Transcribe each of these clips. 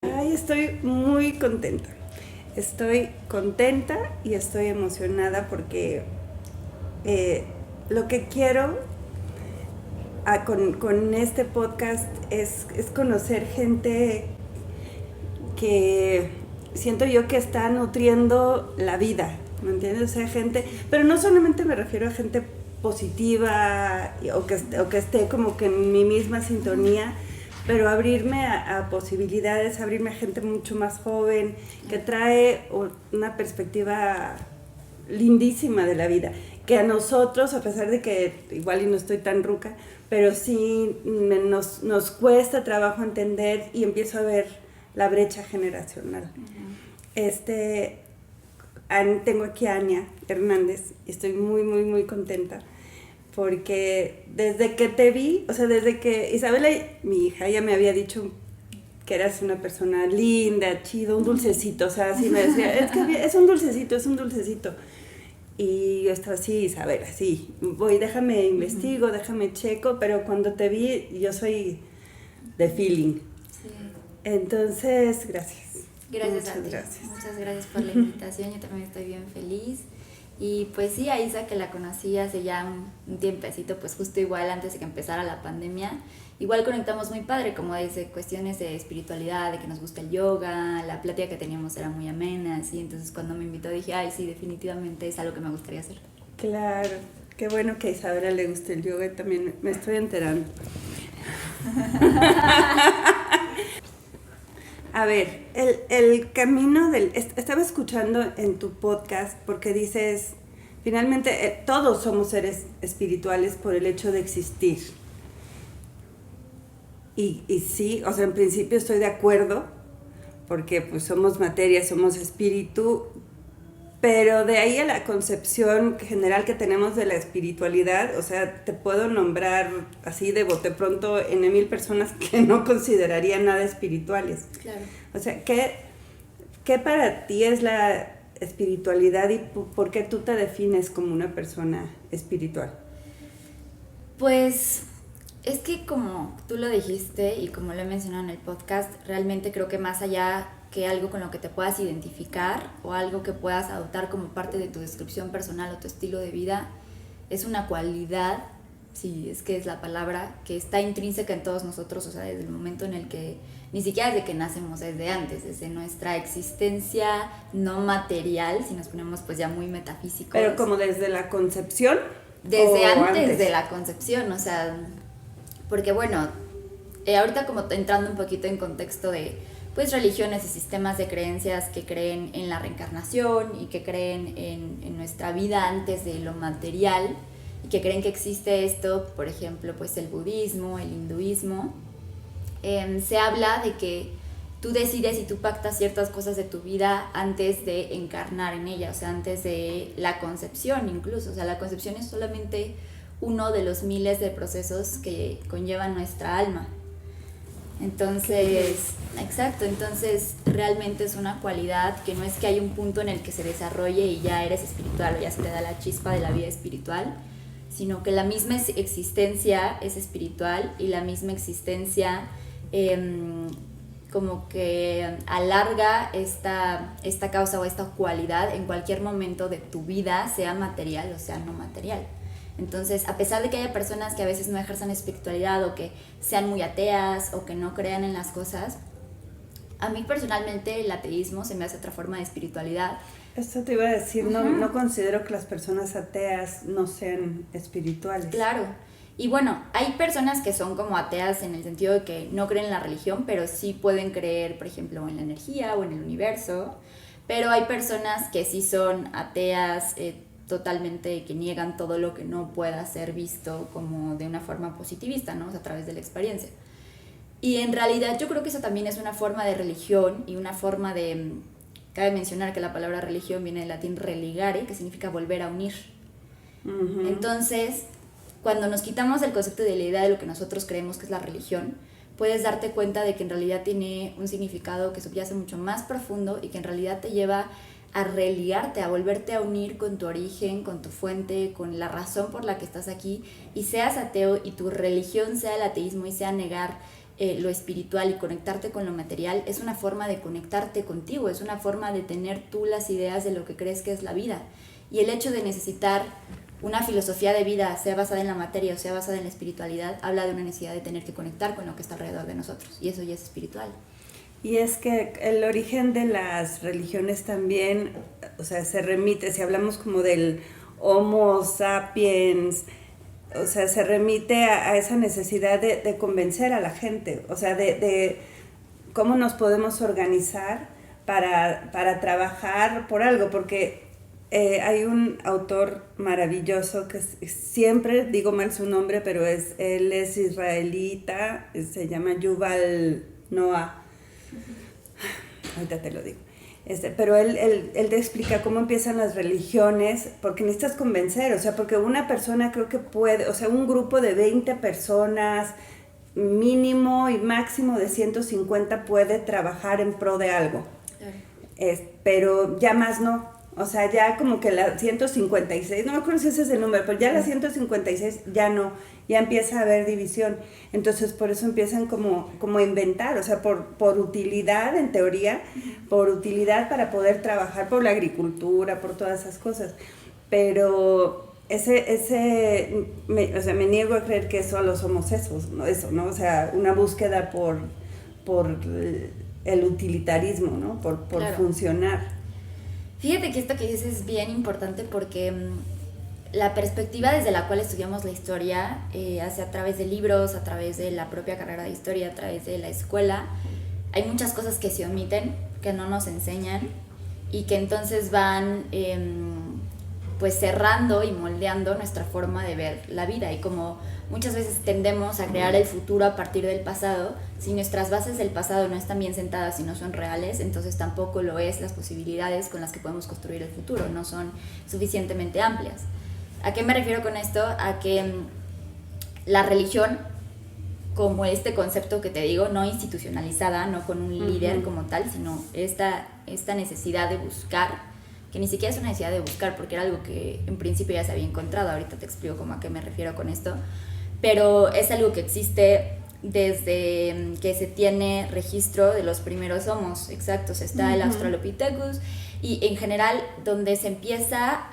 Ay, estoy muy contenta. Estoy contenta y estoy emocionada porque lo que quiero con este podcast es conocer gente que siento yo que está nutriendo la vida, ¿me entiendes? O sea, gente, pero no solamente me refiero a gente positiva o que esté como que en mi misma sintonía, pero abrirme a posibilidades, abrirme a gente mucho más joven, que trae una perspectiva lindísima de la vida, que a nosotros, a pesar de que igual y no estoy tan ruca, pero sí nos cuesta trabajo entender y empiezo a ver la brecha generacional. Tengo aquí a Ania Hernández y estoy muy, muy, muy contenta porque desde que te vi, o sea, desde que Isabela, mi hija, ella me había dicho que eras una persona linda, chido, un dulcecito, o sea, así me decía, es que es un dulcecito, es un dulcecito. Y yo estaba así, Isabela, sí, déjame investigo, déjame checo, pero cuando te vi, yo soy de feeling. Sí. Entonces, gracias. Gracias a ti. Gracias. Muchas gracias por la invitación, yo también estoy bien feliz. Y pues sí, a Isa, que la conocí hace ya un tiempecito, pues justo igual antes de que empezara la pandemia, igual conectamos muy padre, como desde cuestiones de espiritualidad, de que nos gusta el yoga, la plática que teníamos era muy amena, así, entonces cuando me invitó dije, ay sí, definitivamente es algo que me gustaría hacer. Claro, qué bueno que a Isabela le guste el yoga y también me estoy enterando. A ver, el camino Estaba escuchando en tu podcast porque dices, finalmente todos somos seres espirituales por el hecho de existir. Y sí, o sea, en principio estoy de acuerdo, porque pues somos materia, somos espíritu, pero de ahí a la concepción general que tenemos de la espiritualidad, o sea, te puedo nombrar así de bote pronto en 1000 personas que no consideraría nada espirituales. Claro. O sea, ¿qué para ti es la espiritualidad y por qué tú te defines como una persona espiritual? Pues es que como tú lo dijiste y como lo he mencionado en el podcast, realmente creo que más allá que algo con lo que te puedas identificar o algo que puedas adoptar como parte de tu descripción personal o tu estilo de vida, es una cualidad, si es que es la palabra, que está intrínseca en todos nosotros, o sea, desde el momento en el que, ni siquiera desde que nacemos, desde antes, desde nuestra existencia no material, si nos ponemos pues ya muy metafísicos. Pero como desde la concepción. Desde antes de la concepción, o sea, porque bueno, ahorita como entrando un poquito en contexto de pues religiones y sistemas de creencias que creen en la reencarnación y que creen en nuestra vida antes de lo material y que creen que existe esto, por ejemplo, pues el budismo, el hinduismo, se habla de que tú decides y tú pactas ciertas cosas de tu vida antes de encarnar en ella, o sea, antes de la concepción incluso, o sea, la concepción es solamente uno de los miles de procesos que conllevan nuestra alma. Entonces, exacto, entonces realmente es una cualidad que no es que hay un punto en el que se desarrolle y ya eres espiritual o ya se te da la chispa de la vida espiritual, sino que la misma existencia es espiritual y la misma existencia como que alarga esta causa o esta cualidad en cualquier momento de tu vida, sea material o sea no material. Entonces, a pesar de que haya personas que a veces no ejerzan espiritualidad o que sean muy ateas o que no crean en las cosas, a mí personalmente el ateísmo se me hace otra forma de espiritualidad. Esto te iba a decir, no considero que las personas ateas no sean espirituales. Claro. Y bueno, hay personas que son como ateas en el sentido de que no creen en la religión, pero sí pueden creer, por ejemplo, en la energía o en el universo. Pero hay personas que sí son ateas totalmente, que niegan todo lo que no pueda ser visto como de una forma positivista, ¿no? O sea, a través de la experiencia. Y en realidad yo creo que eso también es una forma de religión y una forma de... Cabe mencionar que la palabra religión viene del latín religare, que significa volver a unir. Uh-huh. Entonces, cuando nos quitamos el concepto de la idea de lo que nosotros creemos que es la religión, puedes darte cuenta de que en realidad tiene un significado que subyace mucho más profundo y que en realidad te lleva a religarte, a volverte a unir con tu origen, con tu fuente, con la razón por la que estás aquí, y seas ateo y tu religión sea el ateísmo y sea negar lo espiritual y conectarte con lo material es una forma de conectarte contigo, es una forma de tener tú las ideas de lo que crees que es la vida. Y el hecho de necesitar una filosofía de vida, sea basada en la materia o sea basada en la espiritualidad, habla de una necesidad de tener que conectar con lo que está alrededor de nosotros, y eso ya es espiritual. Y es que el origen de las religiones también, o sea, se remite, si hablamos como del Homo sapiens, o sea, se remite a esa necesidad de convencer a la gente, o sea, de cómo nos podemos organizar para trabajar por algo, porque hay un autor maravilloso que siempre digo mal su nombre, pero él es israelita, se llama Yuval Noah. Ahorita te lo digo. Pero él te explica cómo empiezan las religiones, porque necesitas convencer, o sea, porque una persona creo que puede, o sea, un grupo de 20 personas, mínimo y máximo de 150 puede trabajar en pro de algo. Claro. Pero ya más no. O sea, ya como que la 156, no me acuerdo si ese es el número, pero ya la 156 ya no, ya empieza a haber división. Entonces, por eso empiezan como a inventar, o sea, por utilidad, en teoría, por utilidad para poder trabajar por la agricultura, por todas esas cosas. Pero o sea, me niego a creer que solo somos ¿no? O sea, una búsqueda por el utilitarismo, ¿no? Por claro. Funcionar. Fíjate que esto que dices es bien importante porque la perspectiva desde la cual estudiamos la historia, hacia a través de libros, a través de la propia carrera de historia, a través de la escuela, hay muchas cosas que se omiten, que no nos enseñan y que entonces van pues cerrando y moldeando nuestra forma de ver la vida. Y como muchas veces tendemos a crear el futuro a partir del pasado, si nuestras bases del pasado no están bien sentadas y no son reales, entonces tampoco lo es las posibilidades con las que podemos construir el futuro, no son suficientemente amplias. ¿A qué me refiero con esto? A que la religión, como este concepto que te digo, no institucionalizada, no con un líder como tal, sino esta necesidad de buscar, que ni siquiera es una necesidad de buscar, porque era algo que en principio ya se había encontrado, ahorita te explico cómo a qué me refiero con esto, pero es algo que existe desde que se tiene registro de los primeros homos exactos. Está el Australopithecus, y en general donde se empieza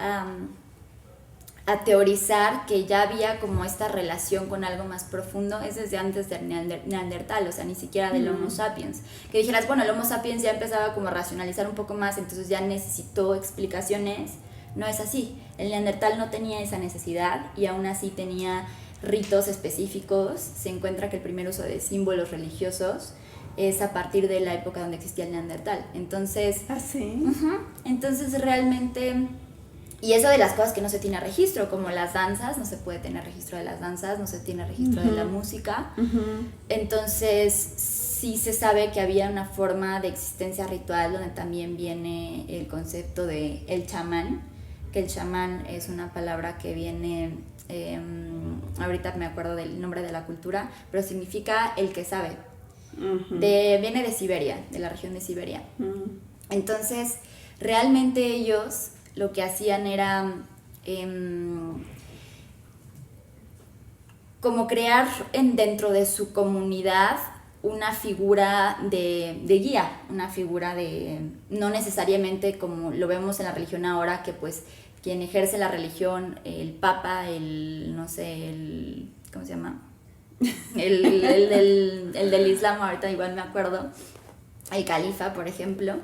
a teorizar que ya había como esta relación con algo más profundo es desde antes del Neandertal, o sea, ni siquiera del Homo sapiens. Que dijeras, bueno, el Homo sapiens ya empezaba como a racionalizar un poco más, entonces ya necesitó explicaciones. No es así. El Neandertal no tenía esa necesidad y aún así tenía ritos específicos. Se encuentra que el primer uso de símbolos religiosos es a partir de la época donde existía el Neandertal. Entonces, ¿ah, sí? Entonces realmente... Y eso de las cosas que no se tiene registro, como las danzas, no se puede tener registro de las danzas, no se tiene registro de la música. Entonces sí se sabe que había una forma de existencia ritual donde también viene el concepto de el chamán, que el chamán es una palabra que viene, ahorita me acuerdo del nombre de la cultura, pero significa el que sabe. Viene de Siberia, de la región de Siberia. Entonces realmente ellos lo que hacían era como crear dentro de su comunidad una figura de guía, una figura de, no necesariamente como lo vemos en la religión ahora, que pues quien ejerce la religión, el papa, no sé, ¿cómo se llama? El del Islam, ahorita igual me acuerdo, el califa, por ejemplo,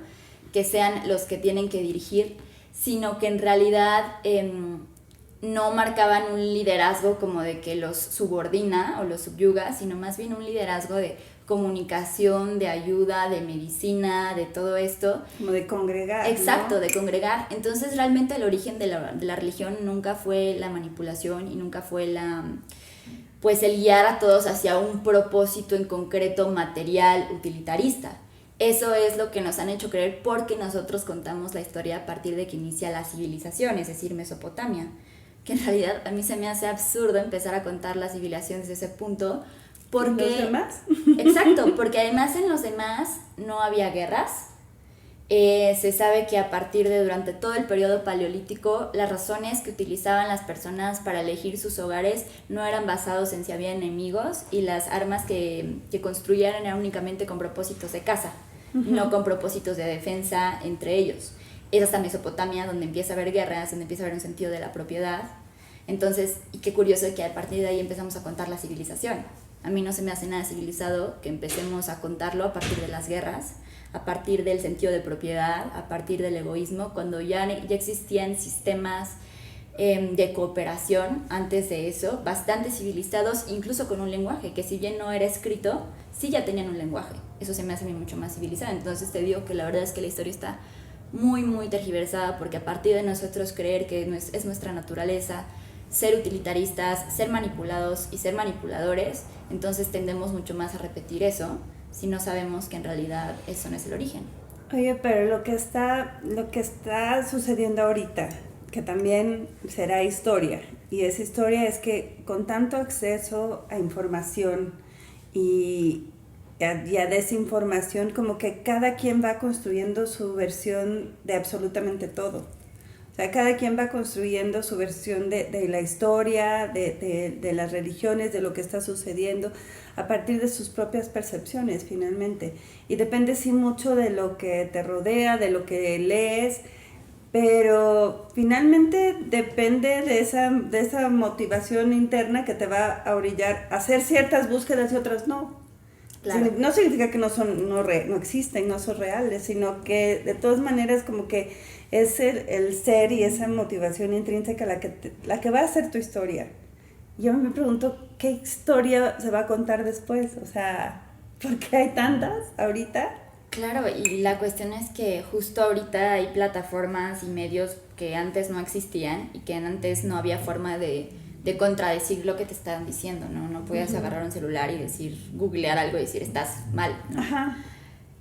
que sean los que tienen que dirigir, sino que en realidad no marcaban un liderazgo como de que los subordina o los subyuga, sino más bien un liderazgo de comunicación, de ayuda, de medicina, de todo esto. Como de congregar, exacto, ¿no? De congregar. Entonces realmente el origen de la religión nunca fue la manipulación y nunca fue pues el guiar a todos hacia un propósito en concreto material, utilitarista. Eso es lo que nos han hecho creer porque nosotros contamos la historia a partir de que inicia la civilización, es decir, Mesopotamia. Que en realidad a mí se me hace absurdo empezar a contar la civilización desde ese punto. Porque, ¿los demás? Exacto, porque además en los demás no había guerras, Se sabe que a partir de durante todo el periodo paleolítico, las razones que utilizaban las personas para elegir sus hogares no eran basados en si había enemigos, y las armas que construían eran únicamente con propósitos de caza, no con propósitos de defensa entre ellos. Es hasta Mesopotamia donde empieza a haber guerras, donde empieza a haber un sentido de la propiedad. Entonces, y qué curioso que a partir de ahí empezamos a contar la civilización. A mí no se me hace nada civilizado que empecemos a contarlo a partir de las guerras, a partir del sentido de propiedad, a partir del egoísmo, cuando ya existían sistemas de cooperación antes de eso, bastante civilizados, incluso con un lenguaje, que si bien no era escrito, sí ya tenían un lenguaje. Eso se me hace a mí mucho más civilizado. Entonces te digo que la verdad es que la historia está muy, muy tergiversada, porque a partir de nosotros creer que es nuestra naturaleza ser utilitaristas, ser manipulados y ser manipuladores, entonces tendemos mucho más a repetir eso, si no sabemos que en realidad eso no es el origen. Oye, pero lo que está sucediendo ahorita, que también será historia, y esa historia es que con tanto acceso a información y a desinformación, como que cada quien va construyendo su versión de absolutamente todo. O sea, cada quien va construyendo su versión de la historia, de las religiones, de lo que está sucediendo, a partir de sus propias percepciones, finalmente. Y depende, sí, mucho de lo que te rodea, de lo que lees, pero finalmente depende de esa motivación interna que te va a orillar a hacer ciertas búsquedas y otras no. Claro. No significa que no existen, no son reales, sino que de todas maneras como que es el ser y esa motivación intrínseca la que va a ser tu historia. Yo me pregunto, ¿qué historia se va a contar después? O sea, ¿por qué hay tantas ahorita? Claro, y la cuestión es que justo ahorita hay plataformas y medios que antes no existían y que antes no había forma de contradecir lo que te estaban diciendo, ¿no? No podías agarrar un celular y googlear algo y decir, estás mal, ¿no? Ajá.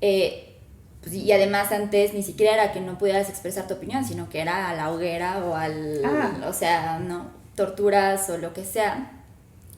Pues, y además antes ni siquiera era que no pudieras expresar tu opinión, sino que era a la hoguera o o sea, ¿no? Torturas o lo que sea.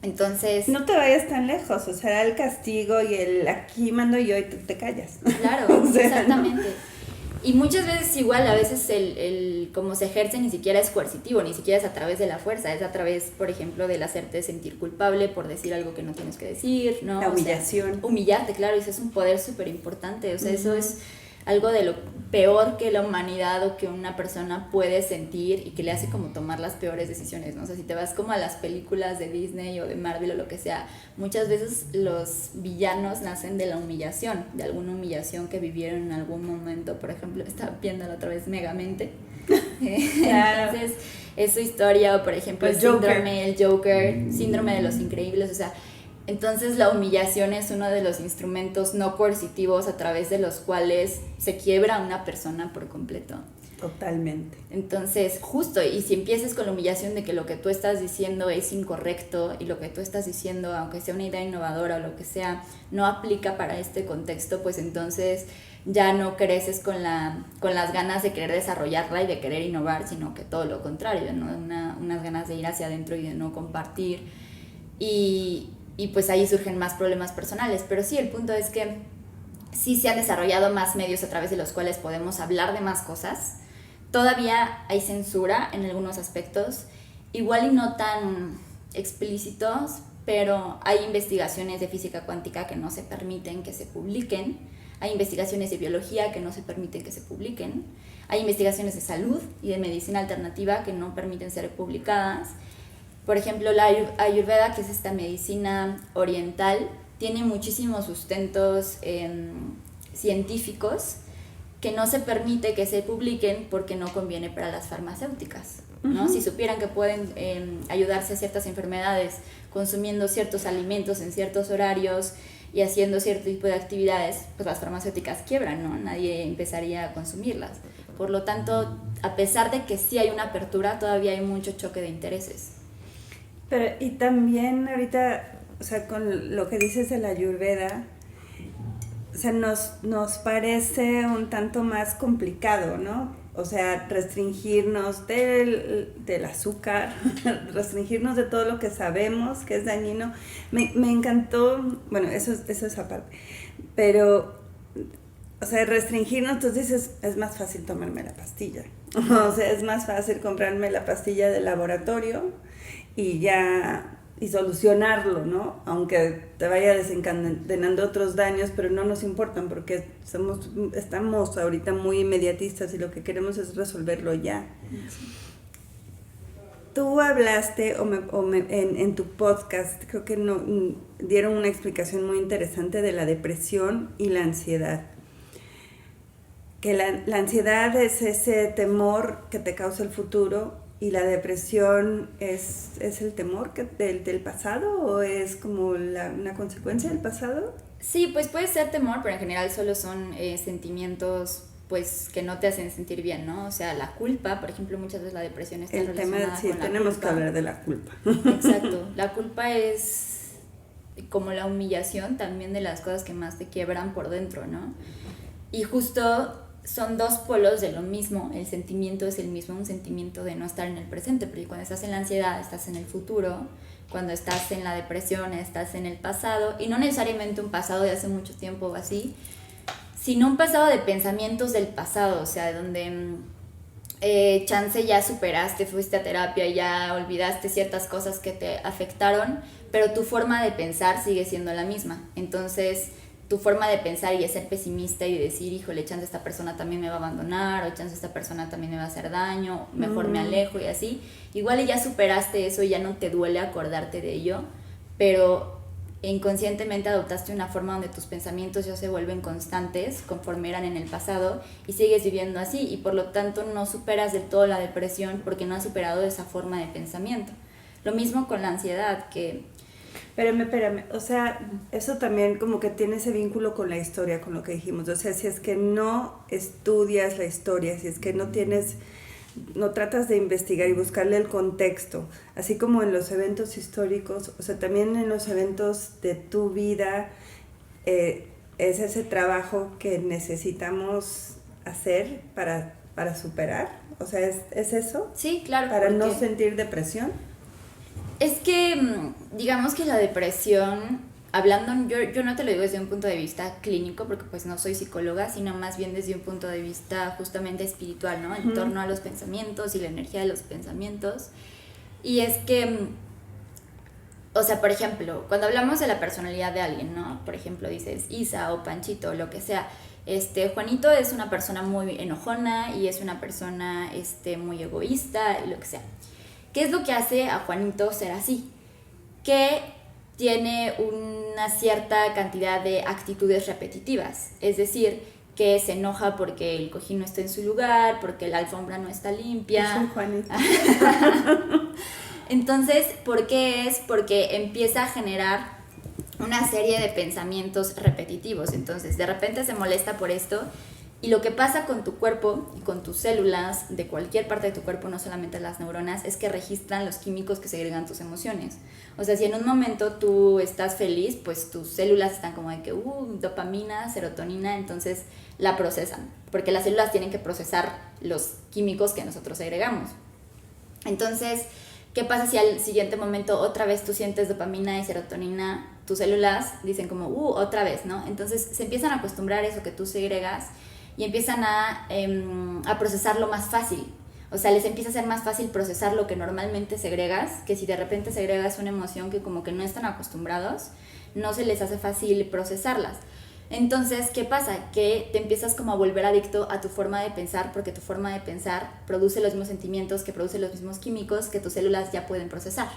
Entonces... No te vayas tan lejos, o sea, el castigo y el aquí mando yo y te callas. Claro, o sea, exactamente. ¿no? Y muchas veces igual, a veces el cómo se ejerce ni siquiera es coercitivo, ni siquiera es a través de la fuerza, es a través, por ejemplo, del hacerte sentir culpable por decir algo que no tienes que decir, ¿no? La humillación. O sea, humillarte, claro, eso es un poder súper importante, o sea, eso es algo de lo peor que la humanidad o que una persona puede sentir y que le hace como tomar las peores decisiones, ¿no? O sea, si te vas como a las películas de Disney o de Marvel o lo que sea, muchas veces los villanos nacen de la humillación, de alguna humillación que vivieron en algún momento. Por ejemplo, estaba viéndolo otra vez Megamente. Claro. Entonces, es su historia, o por ejemplo, el Joker, Síndrome de los Increíbles, o sea, entonces la humillación es uno de los instrumentos no coercitivos a través de los cuales se quiebra a una persona por completo. Totalmente. Entonces, justo, y si empiezas con la humillación de que lo que tú estás diciendo es incorrecto y lo que tú estás diciendo, aunque sea una idea innovadora o lo que sea, no aplica para este contexto, pues entonces ya no creces con las ganas de querer desarrollarla y de querer innovar, sino que todo lo contrario, ¿no? Unas ganas de ir hacia adentro y de no compartir. Y pues ahí surgen más problemas personales. Pero sí, el punto es que sí se han desarrollado más medios a través de los cuales podemos hablar de más cosas. Todavía hay censura en algunos aspectos, igual y no tan explícitos, pero hay investigaciones de física cuántica que no se permiten que se publiquen, hay investigaciones de biología que no se permiten que se publiquen, hay investigaciones de salud y de medicina alternativa que no permiten ser publicadas. Por ejemplo, la Ayurveda, que es esta medicina oriental, tiene muchísimos sustentos científicos que no se permite que se publiquen porque no conviene para las farmacéuticas, ¿no? Si supieran que pueden ayudarse a ciertas enfermedades consumiendo ciertos alimentos en ciertos horarios y haciendo cierto tipo de actividades, pues las farmacéuticas quiebran, ¿no? Nadie empezaría a consumirlas. Por lo tanto, a pesar de que sí hay una apertura, todavía hay mucho choque de intereses. Pero, y también ahorita, o sea, con lo que dices de la Ayurveda, o sea, nos parece un tanto más complicado, ¿no? O sea, restringirnos del azúcar, restringirnos de todo lo que sabemos que es dañino. Me encantó, bueno, eso es aparte, pero, o sea, restringirnos, entonces es más fácil tomarme la pastilla. O sea, es más fácil comprarme la pastilla del laboratorio y ya, y solucionarlo, ¿no? Aunque te vaya desencadenando otros daños, pero no nos importan porque estamos ahorita muy inmediatistas y lo que queremos es resolverlo ya. Tú hablaste en tu podcast, creo que dieron una explicación muy interesante de la depresión y la ansiedad. Que la ansiedad es ese temor que te causa el futuro y la depresión es el temor del pasado, o es como una consecuencia del pasado. Sí, pues puede ser temor, pero en general solo son sentimientos pues que no te hacen sentir bien, ¿no? O sea, la culpa, por ejemplo, muchas veces la depresión está relacionada con la culpa. Tenemos que hablar de la culpa. Exacto, la culpa es como la humillación también de las cosas que más te quiebran por dentro, ¿no? Y justo son dos polos de lo mismo, el sentimiento es el mismo, un sentimiento de no estar en el presente, porque cuando estás en la ansiedad estás en el futuro, cuando estás en la depresión estás en el pasado, y no necesariamente un pasado de hace mucho tiempo o así, sino un pasado de pensamientos del pasado, o sea, donde chance ya superaste, fuiste a terapia, ya olvidaste ciertas cosas que te afectaron, pero tu forma de pensar sigue siendo la misma, entonces tu forma de pensar y de ser pesimista y de decir, híjole, chance esta persona también me va a abandonar, o chance esta persona también me va a hacer daño, mejor me alejo y así. Igual ya superaste eso y ya no te duele acordarte de ello, pero inconscientemente adoptaste una forma donde tus pensamientos ya se vuelven constantes conforme eran en el pasado y sigues viviendo así y por lo tanto no superas del todo la depresión porque no has superado esa forma de pensamiento. Lo mismo con la ansiedad, que... Espérame, o sea, eso también como que tiene ese vínculo con la historia, con lo que dijimos, o sea, si es que no estudias la historia, si es que no tratas de investigar y buscarle el contexto, así como en los eventos históricos, o sea, también en los eventos de tu vida, es ese trabajo que necesitamos hacer para superar, o sea, ¿es eso? Sí, claro. Para no sentir depresión. Es que, digamos que la depresión, hablando, yo no te lo digo desde un punto de vista clínico, porque pues no soy psicóloga, sino más bien desde un punto de vista justamente espiritual, ¿no? En torno a los pensamientos y la energía de los pensamientos. Y es que, o sea, por ejemplo, cuando hablamos de la personalidad de alguien, ¿no? Por ejemplo, dices Isa o Panchito o lo que sea. Juanito es una persona muy enojona y es una persona muy egoísta y lo que sea. ¿Qué es lo que hace a Juanito ser así? Que tiene una cierta cantidad de actitudes repetitivas, es decir, que se enoja porque el cojín no está en su lugar, porque la alfombra no está limpia. Es un Juanito. Entonces, ¿por qué es? Porque empieza a generar una serie de pensamientos repetitivos. Entonces, de repente se molesta por esto. Y lo que pasa con tu cuerpo y con tus células de cualquier parte de tu cuerpo, no solamente las neuronas, es que registran los químicos que segregan tus emociones. O sea, si en un momento tú estás feliz, pues tus células están como de que, dopamina, serotonina, entonces la procesan. Porque las células tienen que procesar los químicos que nosotros segregamos. Entonces, ¿qué pasa si al siguiente momento otra vez tú sientes dopamina y serotonina? Tus células dicen como, otra vez, ¿no? Entonces se empiezan a acostumbrar a eso que tú segregas y empiezan a procesarlo más fácil. O sea, les empieza a ser más fácil procesar lo que normalmente segregas, que si de repente segregas una emoción que como que no están acostumbrados, no se les hace fácil procesarlas. Entonces, ¿qué pasa? Que te empiezas como a volver adicto a tu forma de pensar, porque tu forma de pensar produce los mismos sentimientos, que produce los mismos químicos que tus células ya pueden procesar.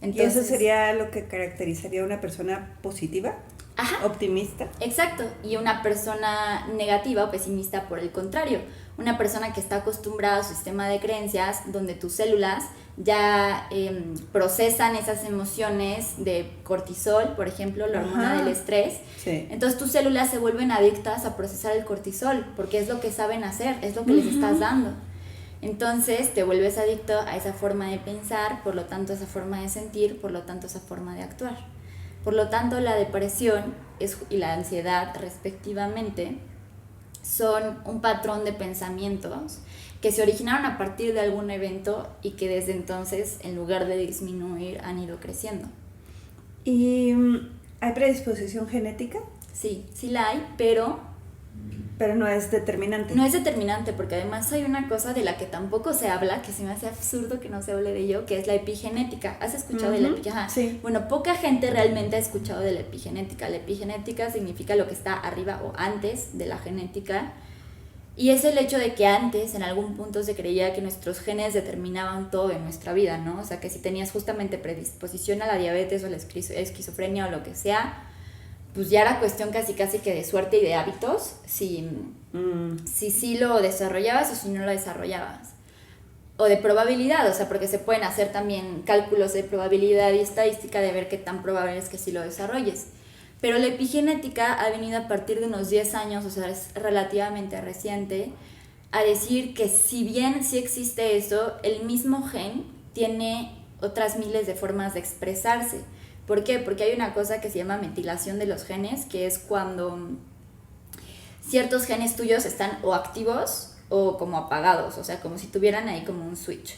Entonces, ¿y eso sería lo que caracterizaría a una persona positiva? Ajá. Optimista. Exacto, y una persona negativa o pesimista por el contrario, una persona que está acostumbrada a su sistema de creencias donde tus células ya procesan esas emociones de cortisol, por ejemplo, la hormona del estrés. Sí. Entonces tus células se vuelven adictas a procesar el cortisol porque es lo que saben hacer, es lo que les estás dando. Entonces te vuelves adicto a esa forma de pensar, por lo tanto esa forma de sentir, por lo tanto esa forma de actuar. Por lo tanto, la depresión y la ansiedad, respectivamente, son un patrón de pensamientos que se originaron a partir de algún evento y que desde entonces, en lugar de disminuir, han ido creciendo. ¿Y hay predisposición genética? Sí, sí la hay, pero Pero no es determinante. No es determinante, porque además hay una cosa de la que tampoco se habla, que se me hace absurdo que no se hable de ello, que es la epigenética. ¿Has escuchado de la epigenética? Sí. Bueno, poca gente realmente ha escuchado de la epigenética. La epigenética significa lo que está arriba o antes de la genética. Y es el hecho de que antes, en algún punto, se creía que nuestros genes determinaban todo en nuestra vida, ¿no? O sea, que si tenías justamente predisposición a la diabetes o la esquizofrenia o lo que sea, pues ya era cuestión casi que de suerte y de hábitos, si sí lo desarrollabas o si no lo desarrollabas. O de probabilidad, o sea, porque se pueden hacer también cálculos de probabilidad y estadística de ver qué tan probable es que sí lo desarrolles. Pero la epigenética ha venido a partir de unos 10 años, o sea, es relativamente reciente, a decir que si bien sí existe eso, el mismo gen tiene otras miles de formas de expresarse. ¿Por qué? Porque hay una cosa que se llama metilación de los genes, que es cuando ciertos genes tuyos están o activos o como apagados, o sea, como si tuvieran ahí como un switch.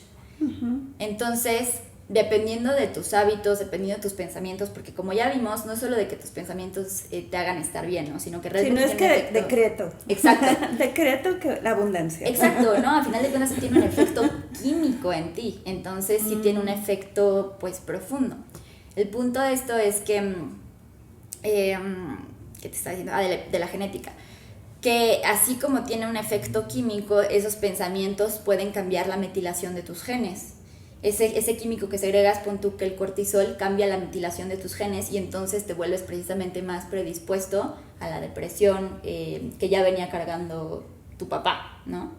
Entonces, dependiendo de tus hábitos, dependiendo de tus pensamientos, porque como ya vimos, no es solo de que tus pensamientos te hagan estar bien, ¿no? Sino que realmente... Si no es que decreto. Exacto. Decreto que la abundancia. Exacto, ¿no? A final de cuentas sí tiene un efecto químico en ti, entonces sí tiene un efecto, pues, profundo. El punto de esto es que... ¿qué te estaba diciendo? De la genética. Que así como tiene un efecto químico, esos pensamientos pueden cambiar la metilación de tus genes. Ese químico que segregas, pon tú que el cortisol cambia la metilación de tus genes y entonces te vuelves precisamente más predispuesto a la depresión que ya venía cargando tu papá, ¿no?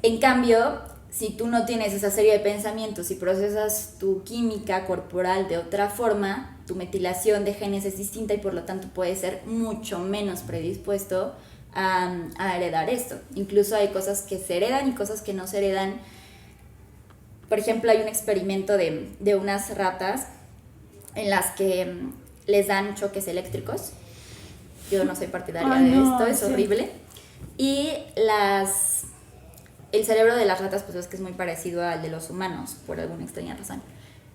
En cambio, si tú no tienes esa serie de pensamientos y procesas tu química corporal de otra forma, tu metilación de genes es distinta y por lo tanto puedes ser mucho menos predispuesto a heredar esto. Incluso hay cosas que se heredan y cosas que no se heredan. Por ejemplo, hay un experimento de unas ratas en las que les dan choques eléctricos. Yo no soy partidaria de esto, es horrible. Y el cerebro de las ratas, pues es que es muy parecido al de los humanos, por alguna extraña razón.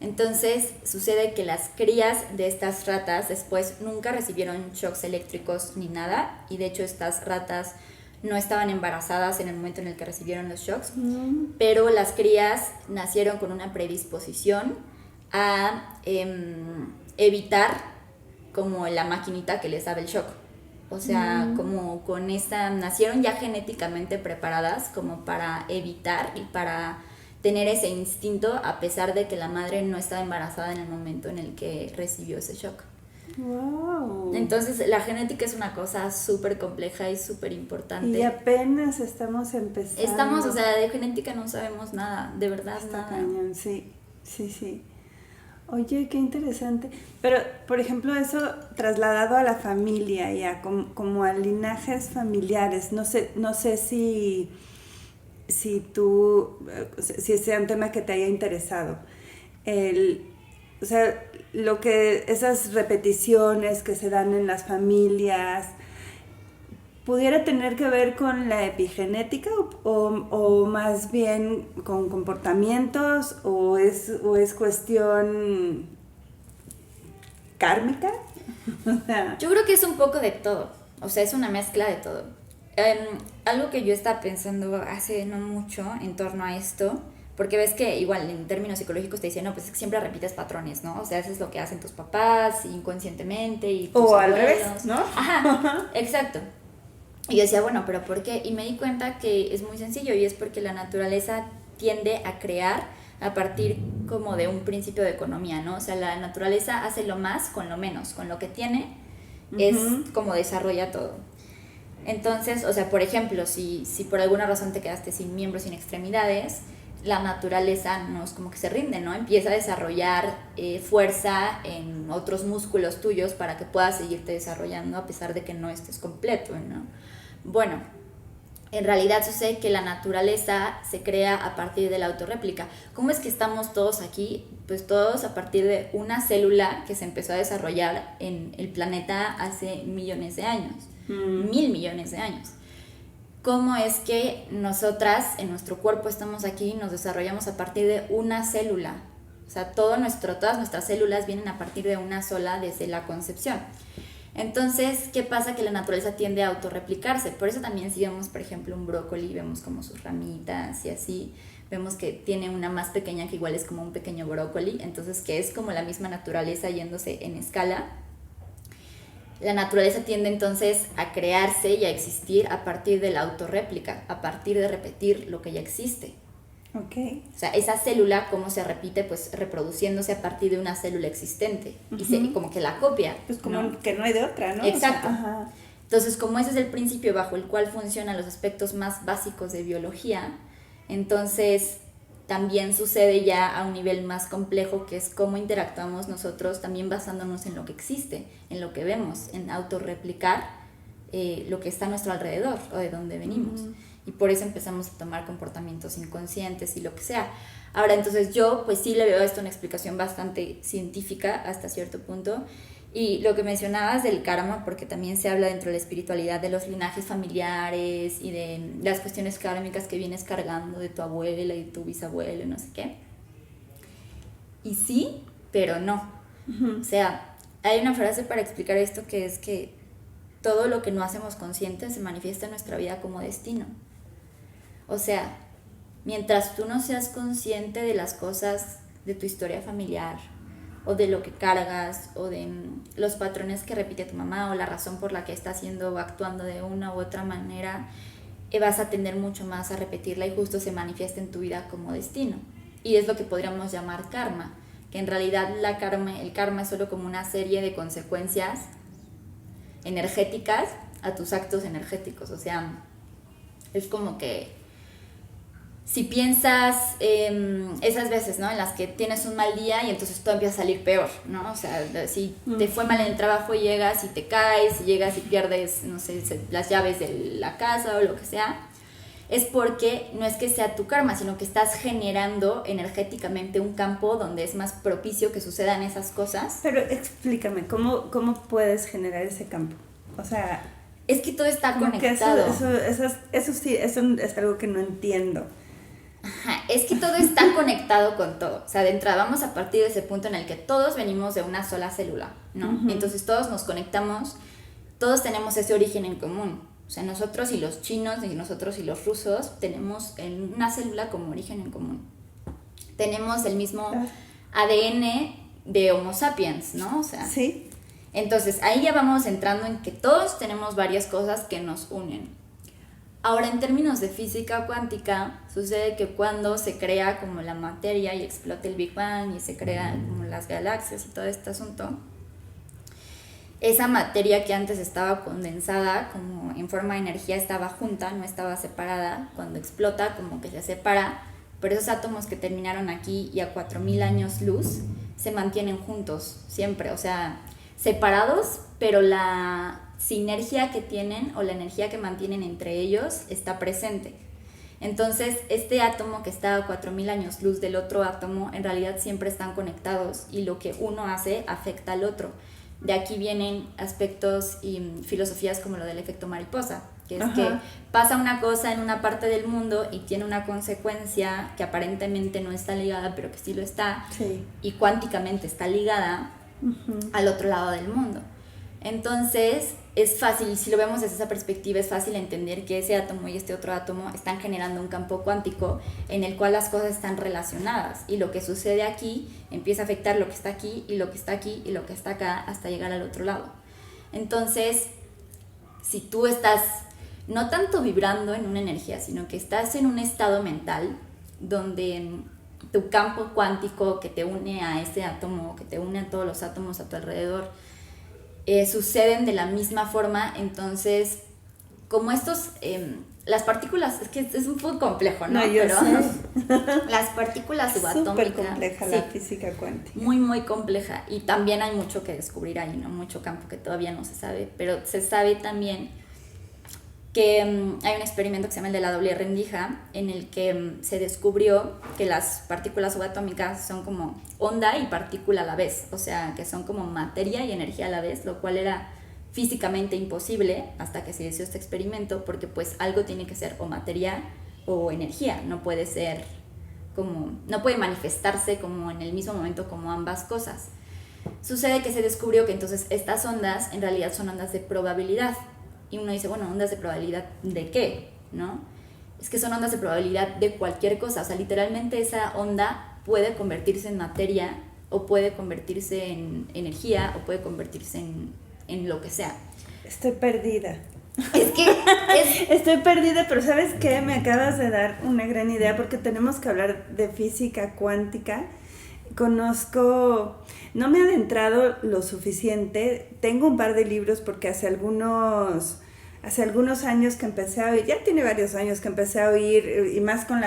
Entonces, sucede que las crías de estas ratas después nunca recibieron shocks eléctricos ni nada. Y de hecho, estas ratas no estaban embarazadas en el momento en el que recibieron los shocks, pero las crías nacieron con una predisposición a evitar como la maquinita que les daba el shock. O sea, como con nacieron ya genéticamente preparadas como para evitar y para tener ese instinto a pesar de que la madre no estaba embarazada en el momento en el que recibió ese shock. Wow. Entonces la genética es una cosa súper compleja y súper importante. Y apenas estamos empezando. O sea, de genética no sabemos nada, de verdad nada. Cañón, sí. Oye, qué interesante. Pero, por ejemplo, eso trasladado a la familia y a como a linajes familiares, no sé si sea un tema que te haya interesado. O sea, esas repeticiones que se dan en las familias, ¿pudiera tener que ver con la epigenética o más bien con comportamientos o es cuestión kármica? Yo creo que es un poco de todo, o sea, es una mezcla de todo. Algo que yo estaba pensando hace no mucho en torno a esto, porque ves que igual en términos psicológicos te dicen, no, pues es que siempre repites patrones, ¿no? O sea, haces lo que hacen tus papás inconscientemente y tus o abuelos. Al revés, ¿no? Ajá, exacto. Y yo decía, bueno, ¿pero por qué? Y me di cuenta que es muy sencillo y es porque la naturaleza tiende a crear a partir como de un principio de economía, ¿no? O sea, la naturaleza hace lo más con lo menos, con lo que tiene es como desarrolla todo. Entonces, o sea, por ejemplo, si por alguna razón te quedaste sin miembros, sin extremidades, la naturaleza no es como que se rinde, ¿no? Empieza a desarrollar fuerza en otros músculos tuyos para que puedas seguirte desarrollando a pesar de que no estés completo, ¿no? Bueno, en realidad sucede que la naturaleza se crea a partir de la autorréplica. ¿Cómo es que estamos todos aquí? Pues todos a partir de una célula que se empezó a desarrollar en el planeta hace millones de años, 1.000 millones de años. ¿Cómo es que nosotras en nuestro cuerpo estamos aquí y nos desarrollamos a partir de una célula? O sea, todas nuestras células vienen a partir de una sola desde la concepción. Entonces, ¿qué pasa? Que la naturaleza tiende a autorreplicarse. Por eso también si vemos, por ejemplo, un brócoli, vemos como sus ramitas y así, vemos que tiene una más pequeña que igual es como un pequeño brócoli, entonces que es como la misma naturaleza yéndose en escala. La naturaleza tiende entonces a crearse y a existir a partir de la autorréplica, a partir de repetir lo que ya existe. Okay. O sea, esa célula, ¿cómo se repite? Pues reproduciéndose a partir de una célula existente. Y como que la copia. Pues como que no hay de otra, ¿no? Exacto. O sea, entonces, como ese es el principio bajo el cual funcionan los aspectos más básicos de biología, entonces también sucede ya a un nivel más complejo, que es cómo interactuamos nosotros también basándonos en lo que existe, en lo que vemos, en autorreplicar lo que está a nuestro alrededor o de donde venimos. Y por eso empezamos a tomar comportamientos inconscientes y lo que sea. Ahora, entonces yo pues sí le veo a esto una explicación bastante científica hasta cierto punto. Y lo que mencionabas del karma, porque también se habla dentro de la espiritualidad de los linajes familiares y de las cuestiones kármicas que vienes cargando de tu abuela y tu bisabuelo y no sé qué. Y sí, pero no. O sea, hay una frase para explicar esto que es que todo lo que no hacemos consciente se manifiesta en nuestra vida como destino. O sea, mientras tú no seas consciente de las cosas de tu historia familiar, o de lo que cargas, o de los patrones que repite tu mamá, o la razón por la que está haciendo o actuando de una u otra manera, vas a tender mucho más a repetirla y justo se manifiesta en tu vida como destino. Y es lo que podríamos llamar karma, que en realidad el karma es solo como una serie de consecuencias energéticas a tus actos energéticos. O sea, es como que si piensas esas veces, ¿no?, en las que tienes un mal día y entonces todo empieza a salir peor, ¿no? O sea, si te fue mal en el trabajo y llegas y te caes, y llegas y pierdes, no sé, las llaves de la casa o lo que sea, es porque no es que sea tu karma, sino que estás generando energéticamente un campo donde es más propicio que sucedan esas cosas. Pero explícame, ¿cómo puedes generar ese campo? O sea, es que todo está conectado. Eso sí, eso es algo que no entiendo. Ajá, es que todo está conectado con todo. O sea, de entrada vamos a partir de ese punto en el que todos venimos de una sola célula, ¿no? Uh-huh. Entonces todos nos conectamos, todos tenemos ese origen en común. O sea, nosotros y los chinos y nosotros y los rusos tenemos en una célula como origen en común. Tenemos el mismo ADN de Homo sapiens, ¿no? O sea, sí. Entonces ahí ya vamos entrando en que todos tenemos varias cosas que nos unen. Ahora, en términos de física cuántica, sucede que cuando se crea como la materia y explota el Big Bang y se crean como las galaxias y todo este asunto, esa materia que antes estaba condensada como en forma de energía estaba junta, no estaba separada. Cuando explota como que se separa, pero esos átomos que terminaron aquí y a 4000 años luz se mantienen juntos siempre, o sea, separados, pero la sinergia que tienen o la energía que mantienen entre ellos está presente. Entonces, este átomo que está a 4000 años luz del otro átomo, en realidad siempre están conectados y lo que uno hace afecta al otro. De aquí vienen aspectos y filosofías como lo del efecto mariposa, que es Ajá. que pasa una cosa en una parte del mundo y tiene una consecuencia que aparentemente no está ligada, pero que sí lo está, sí. y cuánticamente está ligada al otro lado del mundo. Entonces, es fácil, y si lo vemos desde esa perspectiva, es fácil entender que ese átomo y este otro átomo están generando un campo cuántico en el cual las cosas están relacionadas, y lo que sucede aquí empieza a afectar lo que está aquí, y lo que está aquí, y lo que está acá, hasta llegar al otro lado. Entonces, si tú estás no tanto vibrando en una energía, sino que estás en un estado mental donde tu campo cuántico que te une a ese átomo, que te une a todos los átomos a tu alrededor, suceden de la misma forma, entonces como estos, las partículas, es que es un poco complejo, ¿no? Pero las partículas subatómicas. Súper compleja la física cuántica. Muy, muy compleja, y también hay mucho que descubrir ahí, ¿no? Mucho campo que todavía no se sabe, pero se sabe también que hay un experimento que se llama el de la doble rendija, en el que se descubrió que las partículas subatómicas son como onda y partícula a la vez, o sea, que son como materia y energía a la vez, lo cual era físicamente imposible hasta que se hizo este experimento, porque pues algo tiene que ser o materia o energía, no puede ser como, no puede manifestarse como en el mismo momento como ambas cosas. sucede que se descubrió que entonces estas ondas en realidad son ondas de probabilidad. Y uno dice, bueno, ¿ondas de probabilidad de qué? ¿No? Es que son ondas de probabilidad de cualquier cosa. O sea, literalmente esa onda puede convertirse en materia, o puede convertirse en energía, o puede convertirse en lo que sea. Estoy perdida. Es que Estoy perdida, pero ¿sabes qué? Me acabas de dar una gran idea porque tenemos que hablar de física cuántica. No me he adentrado lo suficiente. Tengo un par de libros porque hace algunos años que empecé a oír, ya tiene varios años que empecé a oír, y más con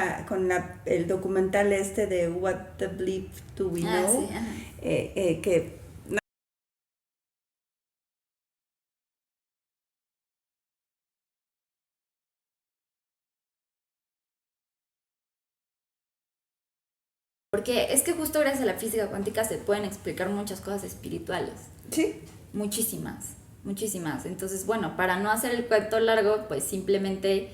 el documental de What the Bleep Do We Know, sí, que porque es que justo gracias a la física cuántica se pueden explicar muchas cosas espirituales. sí. Muchísimas. Entonces, bueno, para no hacer el cuento largo, pues simplemente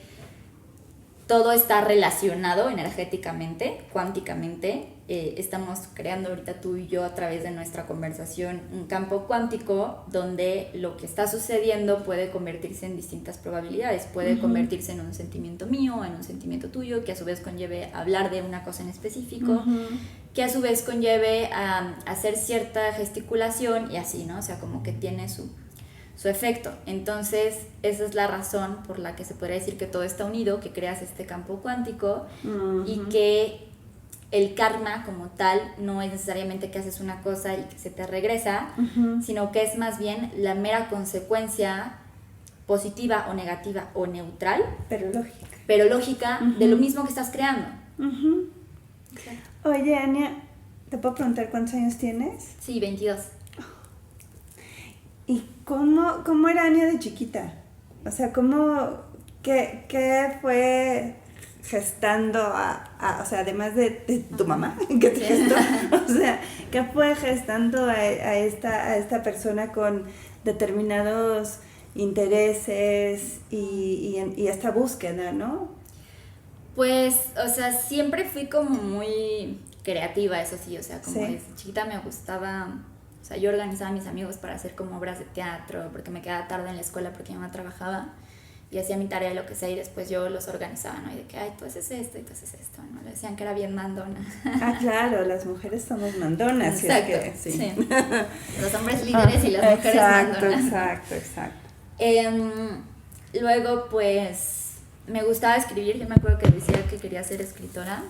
todo está relacionado energéticamente, cuánticamente. Estamos creando ahorita tú y yo a través de nuestra conversación un campo cuántico donde lo que está sucediendo puede convertirse en distintas probabilidades. Puede convertirse en un sentimiento mío, en un sentimiento tuyo, que a su vez conlleve hablar de una cosa en específico, que a su vez conlleve a hacer cierta gesticulación y así, ¿no? O sea, como que tiene su efecto. Entonces, esa es la razón por la que se podría decir que todo está unido, que creas este campo cuántico y que el karma como tal no es necesariamente que haces una cosa y que se te regresa, sino que es más bien la mera consecuencia positiva o negativa o neutral, pero lógica de lo mismo que estás creando. Oye, Ania, ¿te puedo preguntar cuántos años tienes? Sí, 22. ¿Y cómo era Ania de chiquita? O sea, qué fue gestando o sea, además de tu mamá, que te gestó, o sea, qué fue gestando a esta persona con determinados intereses y esta búsqueda, ¿no? Pues, o sea, siempre fui como muy creativa, eso sí, o sea, como Sí. desde chiquita me gustaba, o sea, yo organizaba a mis amigos para hacer como obras de teatro, porque me quedaba tarde en la escuela porque mi mamá trabajaba, y hacía mi tarea y lo que sea, y después yo los organizaba, ¿no? Y de que, ay, tú haces esto y tú haces esto, ¿no? Le decían que era bien mandona. Ah, claro, las mujeres somos mandonas. Exacto, y es que, sí. Los hombres líderes y las mujeres mandonas. Exacto. Luego, pues, me gustaba escribir. Yo me acuerdo que decía que quería ser escritora.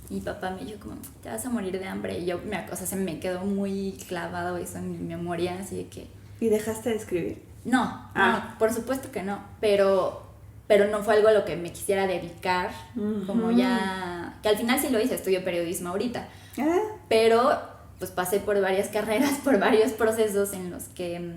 Y papá me dijo como, te vas a morir de hambre. Y yo, o sea, se me quedó muy clavado eso en mi memoria, así de que... ¿Y dejaste de escribir? No, por supuesto que no. Pero no fue algo a lo que me quisiera dedicar. Como ya... Que al final sí lo hice, estudio periodismo ahorita. Pero, pues, pasé por varias carreras, por varios procesos en los que...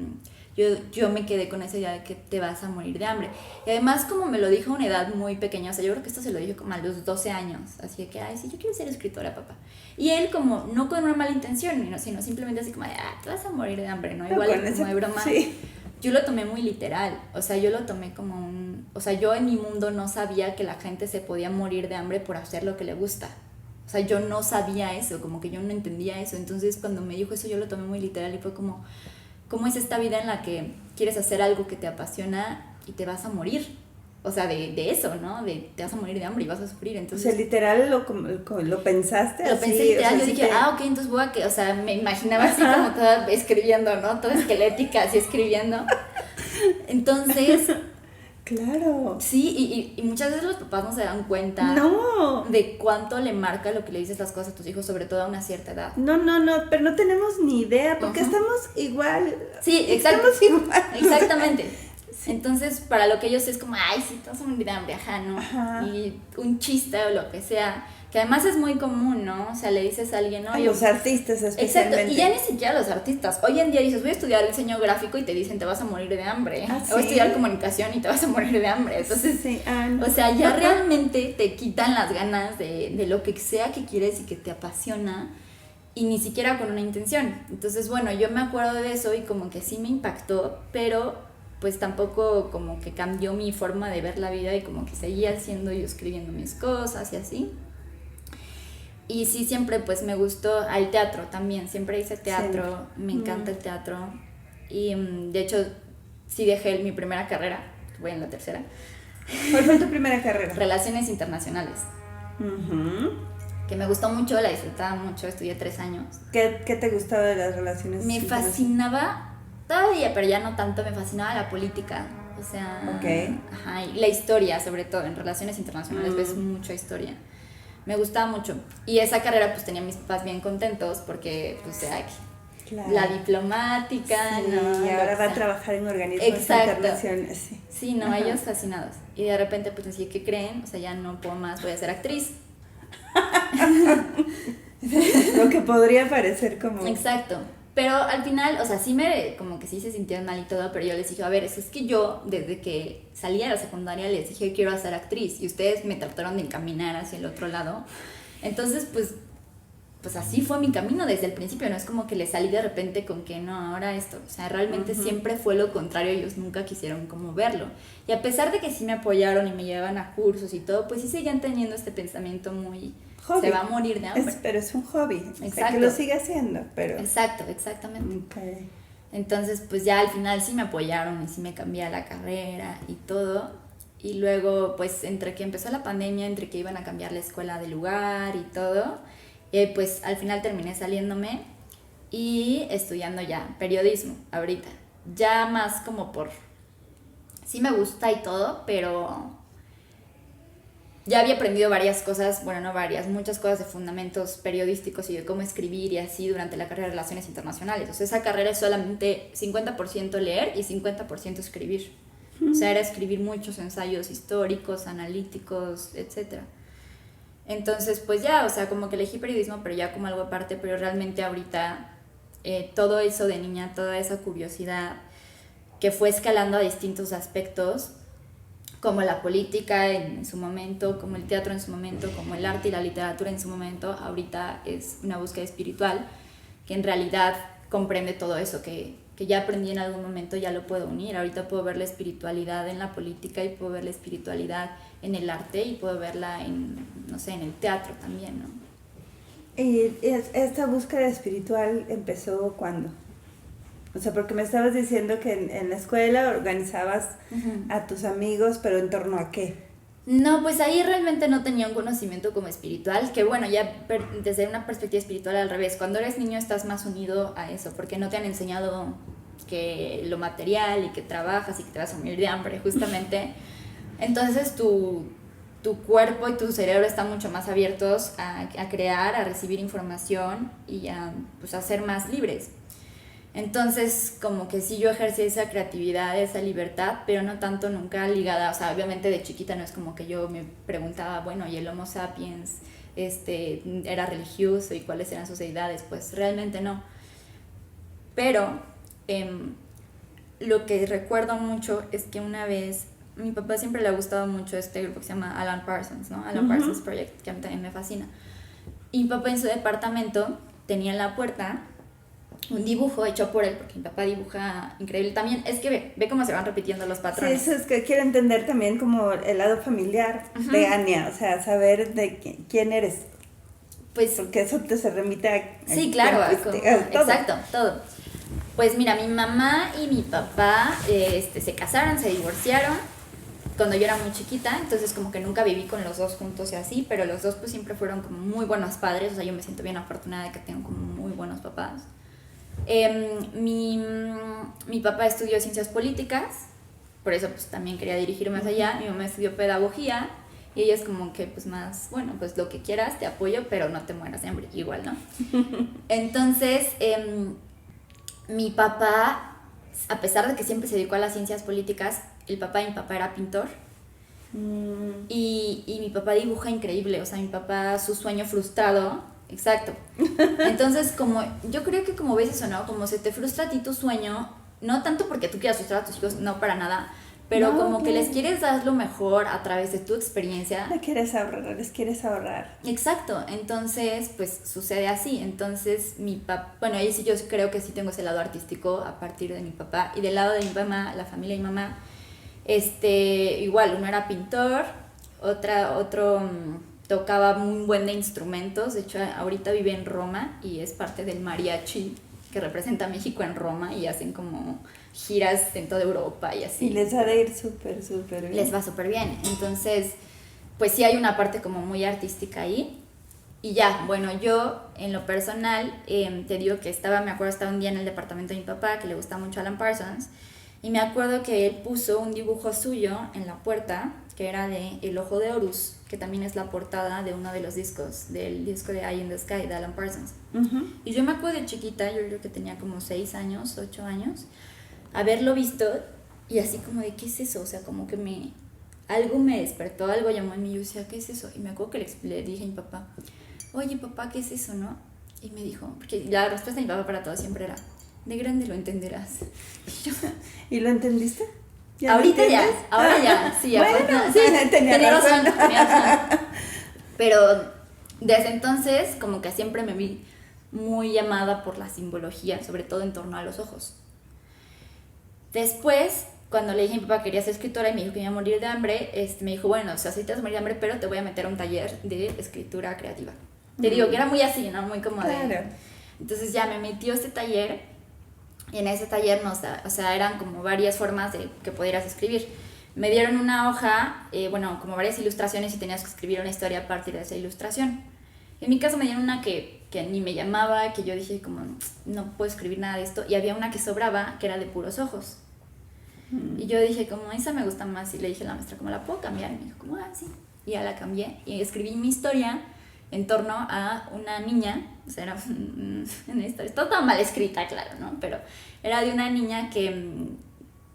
Yo me quedé con esa idea de que te vas a morir de hambre. Y además, como me lo dijo a una edad muy pequeña, o sea, yo creo que esto se lo dije como a los 12 años, así de que, ay, sí, yo quiero ser escritora, papá. Y él como, no con una mala intención, sino simplemente así como, te vas a morir de hambre, ¿no? Igual como de broma. Sí. Yo lo tomé muy literal, o sea, yo lo tomé como o sea, yo en mi mundo no sabía que la gente se podía morir de hambre por hacer lo que le gusta. O sea, yo no sabía eso, como que yo no entendía eso. Entonces, cuando me dijo eso, yo lo tomé muy literal y fue como... ¿Cómo es esta vida en la que quieres hacer algo que te apasiona y te vas a morir? O sea, de eso, ¿no? Te vas a morir de hambre y vas a sufrir, entonces... O sea, literal lo pensaste Lo así, pensé literal, o sea, yo sí dije, ok, entonces voy a... O sea, me imaginaba así como toda escribiendo, ¿no? Toda esquelética, así escribiendo. Entonces... Claro. Sí, y muchas veces los papás no se dan cuenta de cuánto le marca lo que le dices las cosas a tus hijos, sobre todo a una cierta edad. No, pero no tenemos ni idea, porque estamos igual. Sí, exacto. Estamos igual. Exactamente. Sí. Entonces, para lo que ellos es como, ay, sí, te vas a morir de hambre, ¿no? Ajá. Y un chiste o lo que sea, que además es muy común, ¿no? O sea, le dices a alguien, ¿no? A los artistas especialmente. Exacto, y ya ni siquiera los artistas. Hoy en día dices, voy a estudiar diseño gráfico y te dicen, te vas a morir de hambre. ¿Sí? O voy a estudiar comunicación y te vas a morir de hambre. Entonces, sí. No. O sea, ya realmente te quitan las ganas de lo que sea que quieres y que te apasiona, y ni siquiera con una intención. Entonces, bueno, yo me acuerdo de eso y como que sí me impactó, pero pues tampoco como que cambió mi forma de ver la vida y como que seguía haciendo yo escribiendo mis cosas y así. Y sí, siempre pues me gustó el teatro también, siempre hice teatro, me encanta el teatro. Y de hecho, sí dejé mi primera carrera, voy en la tercera. ¿Cuál fue tu primera carrera? Relaciones internacionales. Que me gustó mucho, la disfrutaba mucho, estudié 3 años. ¿Qué te gustaba de las relaciones Me fascinaba, todavía, pero ya no tanto, me fascinaba la política. O sea, ajá, y la historia, sobre todo, en relaciones internacionales ves mucha historia. Me gustaba mucho. Y esa carrera pues tenía a mis papás bien contentos porque pues claro, la diplomática, sí, ¿no? Y ahora va a trabajar en organismos internacionales. Sí, no, ellos fascinados. Y de repente pues decía, ¿qué creen? O sea, ya no puedo más, voy a ser actriz. Lo que podría parecer como... Exacto. Pero al final, o sea, como que sí se sintieron mal y todo, pero yo les dije, a ver, es que yo, desde que salí de la secundaria, les dije, quiero ser actriz, y ustedes me trataron de encaminar hacia el otro lado. Entonces, pues así fue mi camino desde el principio, no es como que les salí de repente con que no, ahora esto, o sea, realmente siempre fue lo contrario, ellos nunca quisieron como verlo. Y a pesar de que sí me apoyaron y me llevaban a cursos y todo, pues sí seguían teniendo este pensamiento muy... Hobby. Se va a morir de hambre. Pero es un hobby. Exacto. O sea, que lo sigue haciendo, pero... Exacto, exactamente. Okay. Entonces, pues ya al final sí me apoyaron y sí me cambié a la carrera y todo. Y luego, pues entre que empezó la pandemia, entre que iban a cambiar la escuela de lugar y todo, pues al final terminé saliéndome y estudiando ya periodismo ahorita. Ya más como por... Sí me gusta y todo, pero... Ya había aprendido varias cosas, bueno, no varias, muchas cosas de fundamentos periodísticos y de cómo escribir y así durante la carrera de Relaciones Internacionales. O sea, esa carrera es solamente 50% leer y 50% escribir. O sea, era escribir muchos ensayos históricos, analíticos, etc. Entonces, pues ya, o sea, como que elegí periodismo, pero ya como algo aparte, pero realmente ahorita todo eso de niña, toda esa curiosidad que fue escalando a distintos aspectos, como la política en su momento, como el teatro en su momento, como el arte y la literatura en su momento, ahorita es una búsqueda espiritual que en realidad comprende todo eso que ya aprendí en algún momento, ya lo puedo unir. Ahorita puedo ver la espiritualidad en la política y puedo ver la espiritualidad en el arte y puedo verla en, no sé, en el teatro también, ¿no? ¿Y esta búsqueda espiritual empezó cuándo? O sea, porque me estabas diciendo que en la escuela organizabas a tus amigos, pero ¿en torno a qué? No, pues ahí realmente no tenía un conocimiento como espiritual, que bueno, ya desde una perspectiva espiritual al revés, cuando eres niño estás más unido a eso, porque no te han enseñado que lo material y que trabajas y que te vas a morir de hambre, justamente. Entonces tu cuerpo y tu cerebro están mucho más abiertos a crear, a recibir información y pues, a ser más libres. Entonces, como que sí yo ejercí esa creatividad, esa libertad, pero no tanto nunca ligada, o sea, obviamente de chiquita no es como que yo me preguntaba, bueno, ¿y el Homo sapiens era religioso y cuáles eran sus deidades? Pues realmente no. Pero lo que recuerdo mucho es que una vez, a mi papá siempre le ha gustado mucho este grupo que se llama Alan Parsons, ¿no? Alan Parsons Project, que a mí también me fascina. Y mi papá en su departamento tenía en la puerta un dibujo hecho por él, porque mi papá dibuja increíble también. Es que ve cómo se van repitiendo los patrones. Sí, eso es que quiero entender también como el lado familiar de Ania, o sea, saber de quién eres. Pues, porque eso te se remite a... Sí, claro, a todo. Exacto, todo. Pues mira, mi mamá y mi papá se casaron, se divorciaron cuando yo era muy chiquita, entonces como que nunca viví con los dos juntos y así, pero los dos pues siempre fueron como muy buenos padres, o sea, yo me siento bien afortunada de que tengo como muy buenos papás. Mi papá estudió ciencias políticas, por eso pues también quería dirigirme más allá. Mi mamá estudió pedagogía y ella es como que pues más, bueno, pues lo que quieras, te apoyo, pero no te mueras de hambre, igual, ¿no? Entonces, mi papá, a pesar de que siempre se dedicó a las ciencias políticas, el papá de mi papá era pintor. Y mi papá dibuja increíble, o sea, mi papá, su sueño frustrado. Exacto. Entonces, como yo creo que como ves eso, ¿no? Como se te frustra a ti tu sueño, no tanto porque tú quieras frustrar a tus hijos, no para nada, pero no, como que les quieres dar lo mejor a través de tu experiencia. Les quieres ahorrar. Exacto. Entonces, pues sucede así. Entonces, mi papá, bueno, ahí sí yo creo que sí tengo ese lado artístico a partir de mi papá. Y del lado de mi mamá, la familia de mi mamá, igual, uno era pintor, otro tocaba un buen de instrumentos. De hecho, ahorita vive en Roma y es parte del mariachi que representa a México en Roma y hacen como giras en toda Europa y así. Y les ha de ir súper, súper bien. Les va súper bien. Entonces, pues sí hay una parte como muy artística ahí. Y ya, bueno, yo en lo personal, te digo que me acuerdo, estaba un día en el departamento de mi papá, que le gusta mucho Alan Parsons, y me acuerdo que él puso un dibujo suyo en la puerta, que era de El Ojo de Horus, que también es la portada de uno de los discos, del disco de Eye in the Sky, de Alan Parsons. Uh-huh. Y yo me acuerdo de chiquita, yo creo que tenía como 6 años, 8 años, haberlo visto, y así como de, ¿qué es eso? O sea, como que algo me despertó, algo llamó en mí, y yo decía, ¿qué es eso? Y me acuerdo que le dije a mi papá, oye papá, ¿qué es eso, no? Y me dijo, porque la respuesta de mi papá para todo siempre era, de grande lo entenderás. Y yo, ¿y lo entendiste? ahorita ya, ahora ya, sí, bueno, sí, tenía razón. tenía razón. Pero desde entonces como que siempre me vi muy llamada por la simbología, sobre todo en torno a los ojos. Después, cuando le dije a mi papá que quería ser escritora y me dijo que me iba a morir de hambre, me dijo, bueno, o sea, sí te vas a morir de hambre, pero te voy a meter a un taller de escritura creativa. Te digo que era muy así, ¿no? Muy como claro. de... Entonces ya me metió a este taller, y en ese taller o sea, eran como varias formas de que pudieras escribir. Me dieron una hoja, como varias ilustraciones, y tenías que escribir una historia a partir de esa ilustración. En mi caso me dieron una que ni me llamaba, que yo dije como, no puedo escribir nada de esto, y había una que sobraba, que era de puros ojos. Y yo dije como, esa me gusta más, y le dije a la maestra, ¿cómo la puedo cambiar? Y me dijo como, sí. Y ya la cambié, y escribí mi historia en torno a una niña, o sea, era una historia, toda mal escrita, claro, ¿no? Pero era de una niña que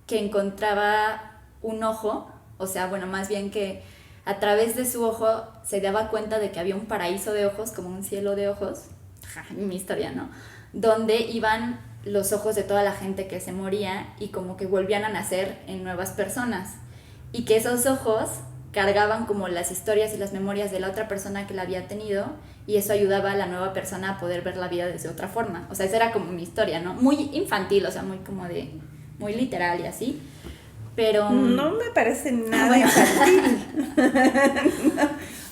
encontraba un ojo, o sea, bueno, más bien que a través de su ojo se daba cuenta de que había un paraíso de ojos, como un cielo de ojos, mi historia, ¿no? Donde iban los ojos de toda la gente que se moría y como que volvían a nacer en nuevas personas, y que esos ojos cargaban como las historias y las memorias de la otra persona que la había tenido, y eso ayudaba a la nueva persona a poder ver la vida desde otra forma. O sea, esa era como mi historia, ¿no? Muy infantil, o sea, muy como de, muy literal y así, pero... No me parece nada infantil.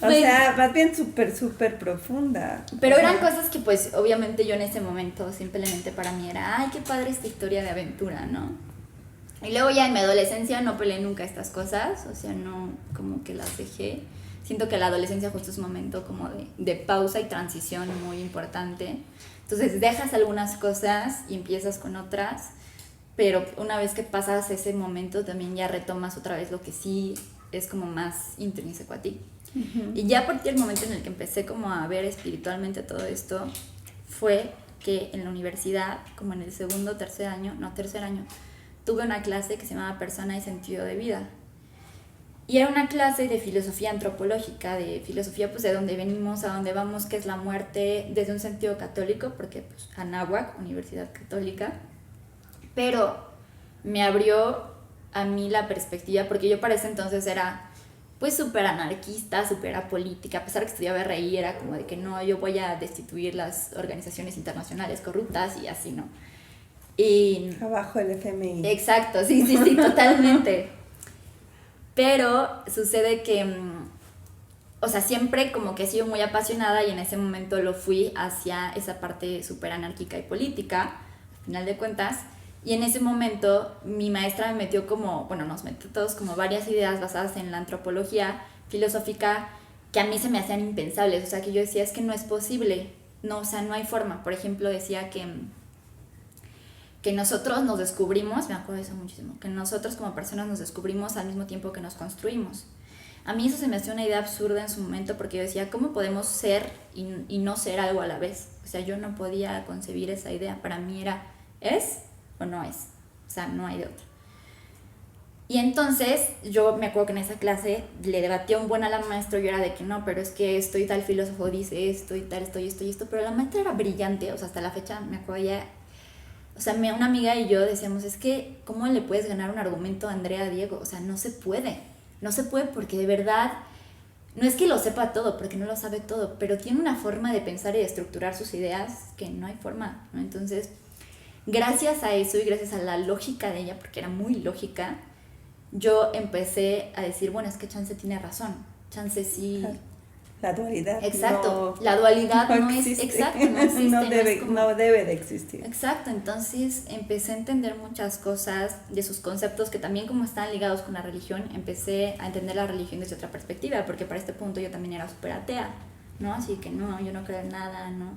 No, o sea, más bien súper, súper profunda. Pero eran cosas que pues obviamente yo en ese momento simplemente para mí era, ay, qué padre esta historia de aventura, ¿no? Y luego ya en mi adolescencia no peleé nunca estas cosas, o sea, no, como que las dejé. Siento que la adolescencia justo es un momento como de pausa y transición muy importante. Entonces dejas algunas cosas y empiezas con otras, pero una vez que pasas ese momento también ya retomas otra vez lo que sí es como más intrínseco a ti. Uh-huh. Y ya a partir del momento en el que empecé como a ver espiritualmente todo esto, fue que en la universidad, como en el tercer año, tuve una clase que se llamaba Persona y Sentido de Vida. Y era una clase de filosofía antropológica, de filosofía pues de dónde venimos, a dónde vamos, qué es la muerte, desde un sentido católico, porque pues Anáhuac, Universidad Católica, pero me abrió a mí la perspectiva, porque yo para ese entonces era pues súper anarquista, súper apolítica, a pesar que estudiaba RI, era como de que no, yo voy a destituir las organizaciones internacionales corruptas y así, ¿no? Y abajo el FMI. Exacto, sí, totalmente. Pero sucede que, o sea, siempre como que he sido muy apasionada y en ese momento lo fui hacia esa parte súper anárquica y política, al final de cuentas. Y en ese momento mi maestra me metió como, bueno, nos metió todos como varias ideas basadas en la antropología filosófica que a mí se me hacían impensables. O sea, que yo decía, es que no es posible, no, o sea, no hay forma. Por ejemplo, decía que nosotros nos descubrimos, me acuerdo de eso muchísimo, que nosotros como personas nos descubrimos al mismo tiempo que nos construimos. A mí eso se me hacía una idea absurda en su momento, porque yo decía, ¿cómo podemos ser y no ser algo a la vez? O sea, yo no podía concebir esa idea. Para mí era, ¿es o no es? O sea, no hay de otra. Y entonces yo me acuerdo que en esa clase le debatía un buen a la maestra, yo era de que no, pero es que esto y tal filósofo dice esto y tal, esto y esto y esto, pero la maestra era brillante, o sea, hasta la fecha me acuerdo ya. O sea, una amiga y yo decíamos, es que, ¿cómo le puedes ganar un argumento a Andrea Diego? O sea, no se puede porque de verdad, no es que lo sepa todo, porque no lo sabe todo, pero tiene una forma de pensar y de estructurar sus ideas que no hay forma, ¿no? Entonces, gracias a eso y gracias a la lógica de ella, porque era muy lógica, yo empecé a decir, bueno, es que chance tiene razón, chance sí, La dualidad. Exacto, la dualidad no existe. es, exacto, no existe. No debe de existir. Exacto, entonces empecé a entender muchas cosas de sus conceptos que también como están ligados con la religión, empecé a entender la religión desde otra perspectiva, porque para este punto yo también era súper atea, ¿no? Así que no, yo no creo en nada, ¿no?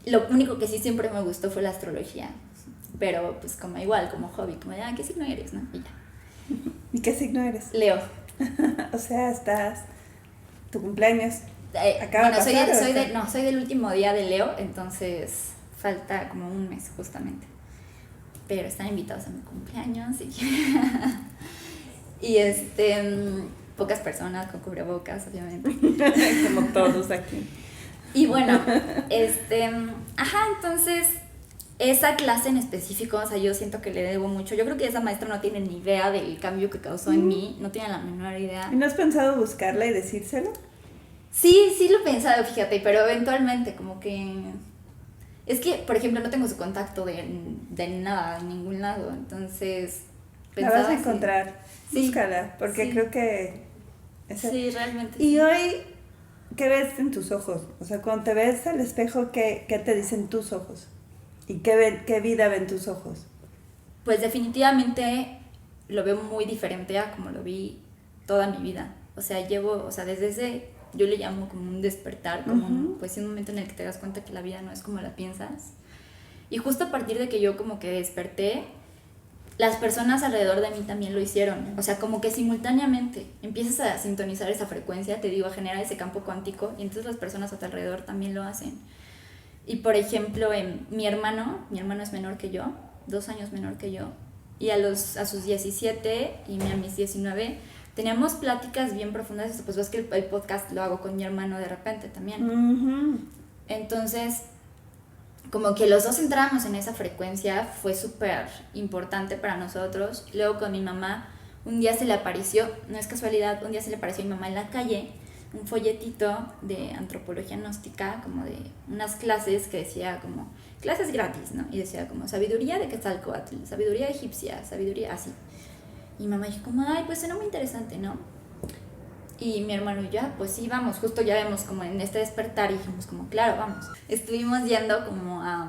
Lo único que sí siempre me gustó fue la astrología, pero pues como igual, como hobby, como ya, ¿qué signo eres, no? Y ya. ¿Y qué signo eres? Leo. O sea, estás... ¿Tu cumpleaños Bueno, soy del último día de Leo, entonces falta como un mes justamente. Pero están invitados a mi cumpleaños y pocas personas con cubrebocas, obviamente. Como todos aquí. Y bueno, entonces esa clase en específico, o sea, yo siento que le debo mucho. Yo creo que esa maestra no tiene ni idea del cambio que causó en mí, no tiene la menor idea. ¿Y no has pensado buscarla y decírselo? Sí lo he pensado, fíjate, pero eventualmente como que... Es que, por ejemplo, no tengo su contacto de nada, de ningún lado, entonces... La vas a encontrar, sí, búscala, porque sí. Creo que... Sí, realmente. Y hoy, ¿qué ves en tus ojos? O sea, cuando te ves al espejo, ¿qué te dicen tus ojos? ¿Y qué vida ven tus ojos? Pues definitivamente lo veo muy diferente a como lo vi toda mi vida. O sea, desde ese, yo le llamo como un despertar, como un momento en el que te das cuenta que la vida no es como la piensas. Y justo a partir de que yo como que desperté, las personas alrededor de mí también lo hicieron. O sea, como que simultáneamente empiezas a sintonizar esa frecuencia, te digo, a generar ese campo cuántico, y entonces las personas a tu alrededor también lo hacen. Y por ejemplo, mi hermano es menor que yo, 2 años menor que yo, y a sus 17 y a mis 19 teníamos pláticas bien profundas. Pues ves que el podcast lo hago con mi hermano de repente también. Entonces, como que los dos entramos en esa frecuencia, fue súper importante para nosotros. Luego con mi mamá, un día se le apareció, no es casualidad, un día se le apareció a mi mamá en la calle un folletito de antropología gnóstica, como de unas clases que decía como, clases gratis, ¿no? Y decía como, sabiduría de Quetzalcóatl, sabiduría egipcia, sabiduría así. Y mamá dijo como, ay, pues suena muy interesante, ¿no? Y mi hermano y yo, pues sí, vamos, justo ya vemos como en este despertar y dijimos como, claro, vamos. Estuvimos yendo como a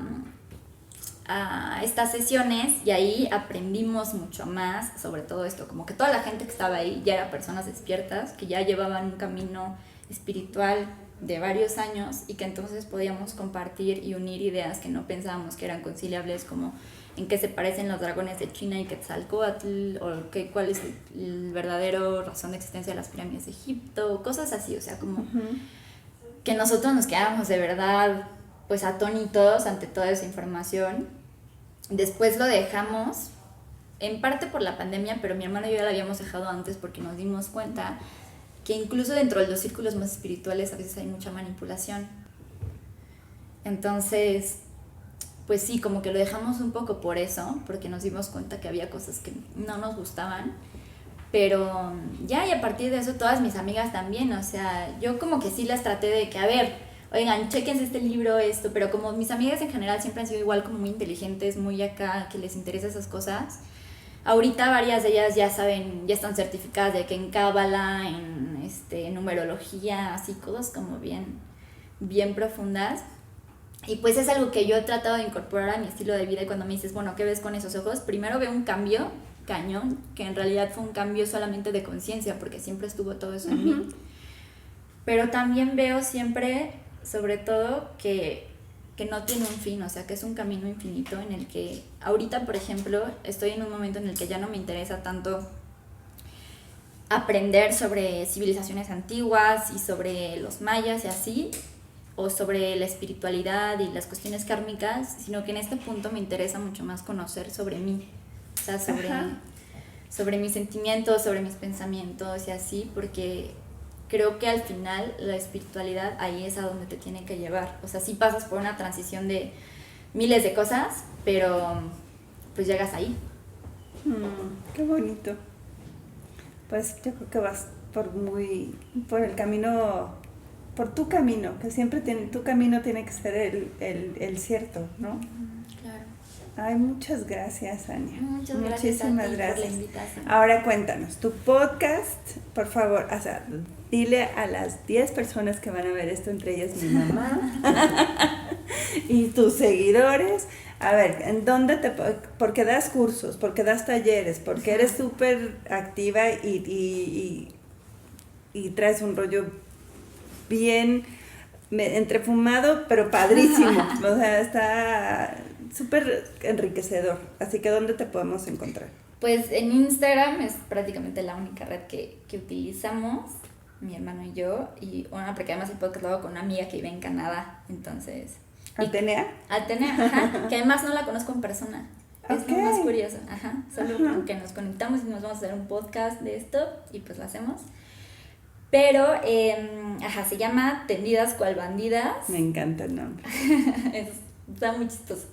estas sesiones y ahí aprendimos mucho más sobre todo esto, como que toda la gente que estaba ahí ya era personas despiertas, que ya llevaban un camino espiritual de varios años y que entonces podíamos compartir y unir ideas que no pensábamos que eran conciliables, como en qué se parecen los dragones de China y Quetzalcóatl, o cuál es el verdadero razón de existencia de las pirámides de Egipto, cosas así, o sea, como que nosotros nos quedamos de verdad pues atónitos ante toda esa información. Después lo dejamos, en parte por la pandemia, pero mi hermano y yo ya lo habíamos dejado antes porque nos dimos cuenta que incluso dentro de los círculos más espirituales a veces hay mucha manipulación. Entonces, pues sí, como que lo dejamos un poco por eso, porque nos dimos cuenta que había cosas que no nos gustaban. Pero ya, y a partir de eso todas mis amigas también, o sea, yo como que sí las traté de que, a ver, oigan, chéquense este libro, esto, pero como mis amigas en general siempre han sido igual como muy inteligentes, muy acá, que les interesa esas cosas, ahorita varias de ellas ya saben, ya están certificadas de que en cábala, en numerología, así, cosas como bien profundas. Y pues es algo que yo he tratado de incorporar a mi estilo de vida, y cuando me dices, bueno, ¿qué ves con esos ojos? Primero veo un cambio cañón, que en realidad fue un cambio solamente de conciencia, porque siempre estuvo todo eso en mí. Pero también veo siempre, sobre todo, que no tiene un fin, o sea, que es un camino infinito en el que ahorita, por ejemplo, estoy en un momento en el que ya no me interesa tanto aprender sobre civilizaciones antiguas y sobre los mayas y así, o sobre la espiritualidad y las cuestiones kármicas, sino que en este punto me interesa mucho más conocer sobre mí, o sea, sobre mis sentimientos, sobre mis pensamientos y así, porque creo que al final la espiritualidad ahí es a donde te tiene que llevar. O sea, sí pasas por una transición de miles de cosas, pero pues llegas ahí. Qué bonito. Pues yo creo que vas por el camino, por tu camino, que siempre tu camino tiene que ser el cierto, ¿no? Claro. Ay, muchas gracias, Ania. Muchas gracias a ti por la invitación. Ahora cuéntanos, tu podcast, por favor, o sea, dile a las 10 personas que van a ver esto, entre ellas mi mamá y tus seguidores, a ver, ¿en dónde porque das cursos, porque das talleres, porque eres súper activa y traes un rollo bien entrefumado, pero padrísimo, o sea, está súper enriquecedor. Así que, ¿dónde te podemos encontrar? Pues en Instagram es prácticamente la única red que utilizamos, mi hermano y yo, y bueno, porque además el podcast lo hago con una amiga que vive en Canadá, entonces... ¿Atenea? Atenea, ajá, que además no la conozco en persona. Es lo más curioso, ajá, solo como que nos conectamos y nos vamos a hacer un podcast de esto y pues lo hacemos. Pero, se llama Tendidas Cual Bandidas. Me encanta el nombre. Está muy chistoso.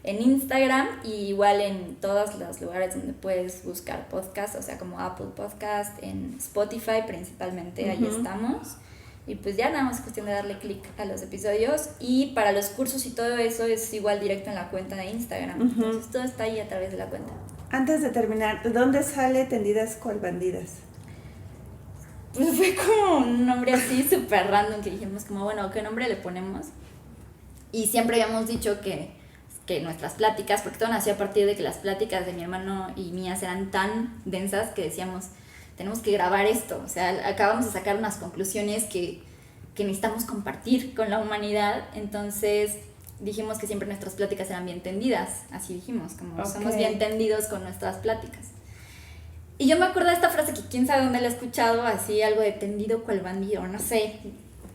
En Instagram y igual en todos los lugares donde puedes buscar podcasts, o sea, como Apple Podcast, en Spotify principalmente, ahí estamos. Y pues ya nada más es cuestión de darle clic a los episodios. Y para los cursos y todo eso es igual directo en la cuenta de Instagram. Entonces todo está ahí a través de la cuenta. Antes de terminar, ¿de dónde sale Tendidas Cual Bandidas? Pues fue como un nombre así súper random que dijimos como, bueno, ¿qué nombre le ponemos? Y siempre habíamos dicho que nuestras pláticas, porque todo nació a partir de que las pláticas de mi hermano y mías eran tan densas que decíamos, tenemos que grabar esto, o sea, acabamos de sacar unas conclusiones que necesitamos compartir con la humanidad, entonces dijimos que siempre nuestras pláticas eran bien tendidas, así dijimos, como somos bien tendidos con nuestras pláticas. Y yo me acuerdo de esta frase que quién sabe dónde la he escuchado, así algo de tendido cual bandido, no sé.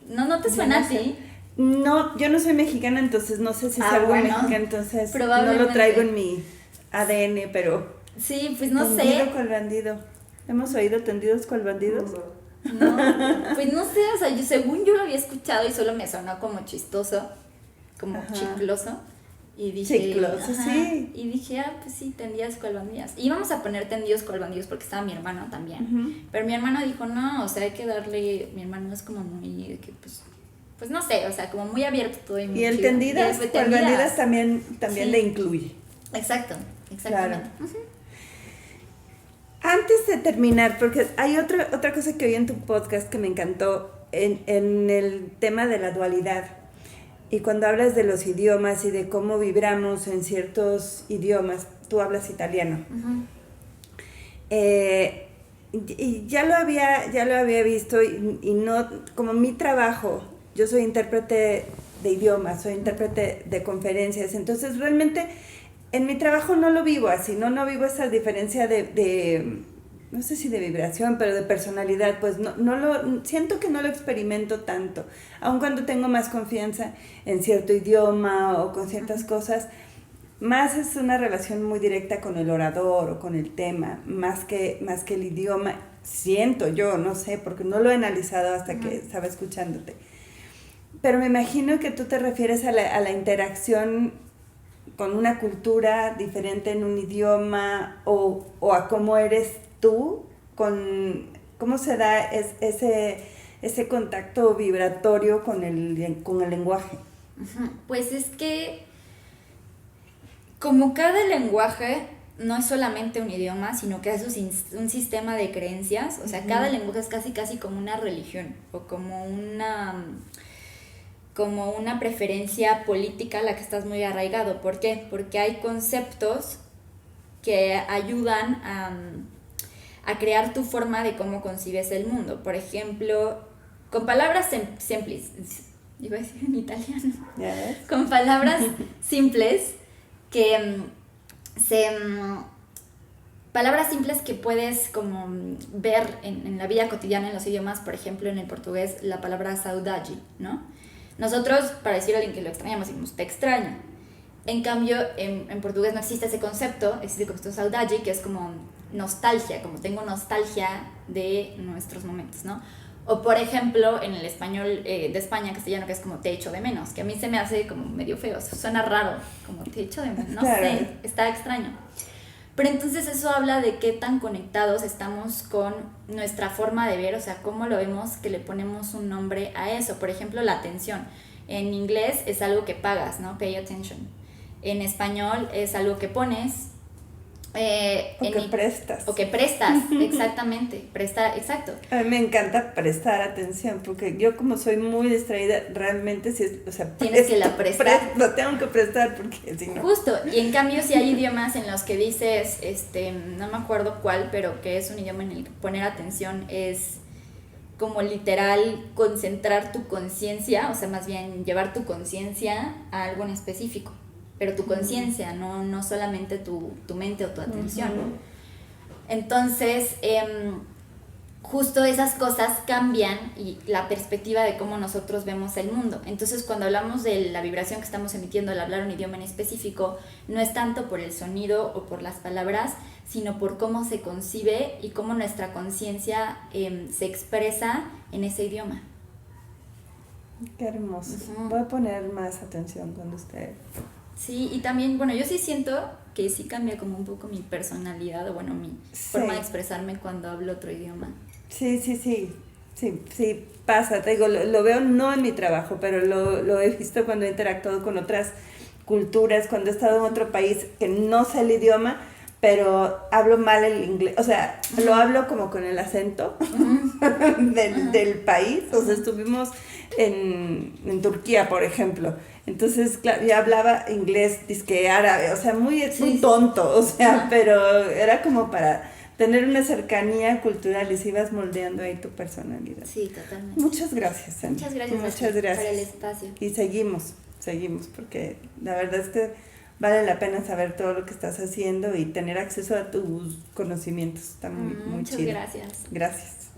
¿No te suena así? No, yo no soy mexicana, entonces no sé si es algo mexicano, entonces no lo traigo en mi ADN, pero... Sí, pues no sé. Tendido cual bandido. ¿Hemos oído tendidos cual bandidos? No, pues no sé, o sea, según yo lo había escuchado y solo me sonó como chistoso, como chicloso. Y dije, chicloso, sí. Y dije, pues sí, tendidas cual bandidas. Y íbamos a poner tendidos cual bandidos porque estaba mi hermano también. Pero mi hermano dijo, no, o sea, hay que darle, mi hermano es como muy, que pues no sé, o sea, como muy abierto todo. Y el tendidas cual bandidas también le incluye. Exacto, exactamente. Claro. Antes de terminar, porque hay otra cosa que oí en tu podcast que me encantó en el tema de la dualidad. Y cuando hablas de los idiomas y de cómo vibramos en ciertos idiomas, tú hablas italiano. Y ya lo había visto y no, como mi trabajo, yo soy intérprete de idiomas, soy intérprete de conferencias, entonces realmente en mi trabajo no lo vivo así, no vivo esa diferencia de no sé si de vibración, pero de personalidad, pues siento que no lo experimento tanto, aun cuando tengo más confianza en cierto idioma o con ciertas cosas, más es una relación muy directa con el orador o con el tema, más que el idioma, siento yo, no sé, porque no lo he analizado hasta que estaba escuchándote. Pero me imagino que tú te refieres a la interacción con una cultura diferente en un idioma o a cómo eres tú, cómo se da ese contacto vibratorio con el lenguaje. Pues es que como cada lenguaje no es solamente un idioma, sino que es un sistema de creencias, o sea, cada lenguaje es casi como una religión o como una preferencia política a la que estás muy arraigado. ¿Por qué? Porque hay conceptos que ayudan a crear tu forma de cómo concibes el mundo. Por ejemplo, con palabras simples, iba a decir en italiano, con palabras simples palabras simples que puedes como ver en la vida cotidiana en los idiomas. Por ejemplo, en el portugués la palabra saudade, ¿no? Nosotros, para decir a alguien que lo extrañamos, decimos te extraño. En cambio, en portugués no existe ese concepto, existe el concepto saudade, que es como nostalgia, como tengo nostalgia de nuestros momentos, ¿no? O por ejemplo, en el español de España, castellano, que es como te echo de menos, que a mí se me hace como medio feo, suena raro, como te echo de menos, no sé, está extraño. Pero entonces eso habla de qué tan conectados estamos con nuestra forma de ver, o sea, cómo lo vemos, que le ponemos un nombre a eso. Por ejemplo, la atención. En inglés es algo que pagas, ¿no? Pay attention. En español es algo que pones. Prestas. O que prestas, exactamente. Prestar, exacto. A mí me encanta prestar atención, porque yo como soy muy distraída, realmente sí, o sea, tienes que la prestar. Lo tengo que prestar porque si no. Justo, y en cambio si hay idiomas en los que dices, no me acuerdo cuál, pero que es un idioma en el que poner atención es como literal concentrar tu conciencia, o sea, más bien llevar tu conciencia a algo en específico, pero tu conciencia, no solamente tu mente o tu atención. Entonces, justo esas cosas cambian y la perspectiva de cómo nosotros vemos el mundo. Entonces, cuando hablamos de la vibración que estamos emitiendo al hablar un idioma en específico, no es tanto por el sonido o por las palabras, sino por cómo se concibe y cómo nuestra conciencia se expresa en ese idioma. Qué hermoso. Voy a poner más atención cuando esté. Sí, y también, bueno, yo sí siento que sí cambia como un poco mi personalidad o bueno, mi forma de expresarme cuando hablo otro idioma. Sí, pasa, te digo, lo veo no en mi trabajo, pero lo he visto cuando he interactuado con otras culturas, cuando he estado en otro país que no sé el idioma, pero hablo mal el inglés, o sea, lo hablo como con el acento del país, o sea, estuvimos en Turquía, por ejemplo, entonces, claro, yo hablaba inglés, disque árabe, o sea, muy tonto, o sea, pero era como para tener una cercanía cultural y si ibas moldeando ahí tu personalidad. Sí, totalmente. Muchas gracias, Sandy. Muchas gracias por el espacio. Y seguimos, porque la verdad es que vale la pena saber todo lo que estás haciendo y tener acceso a tus conocimientos. Está muy chido. Muchas gracias. Gracias.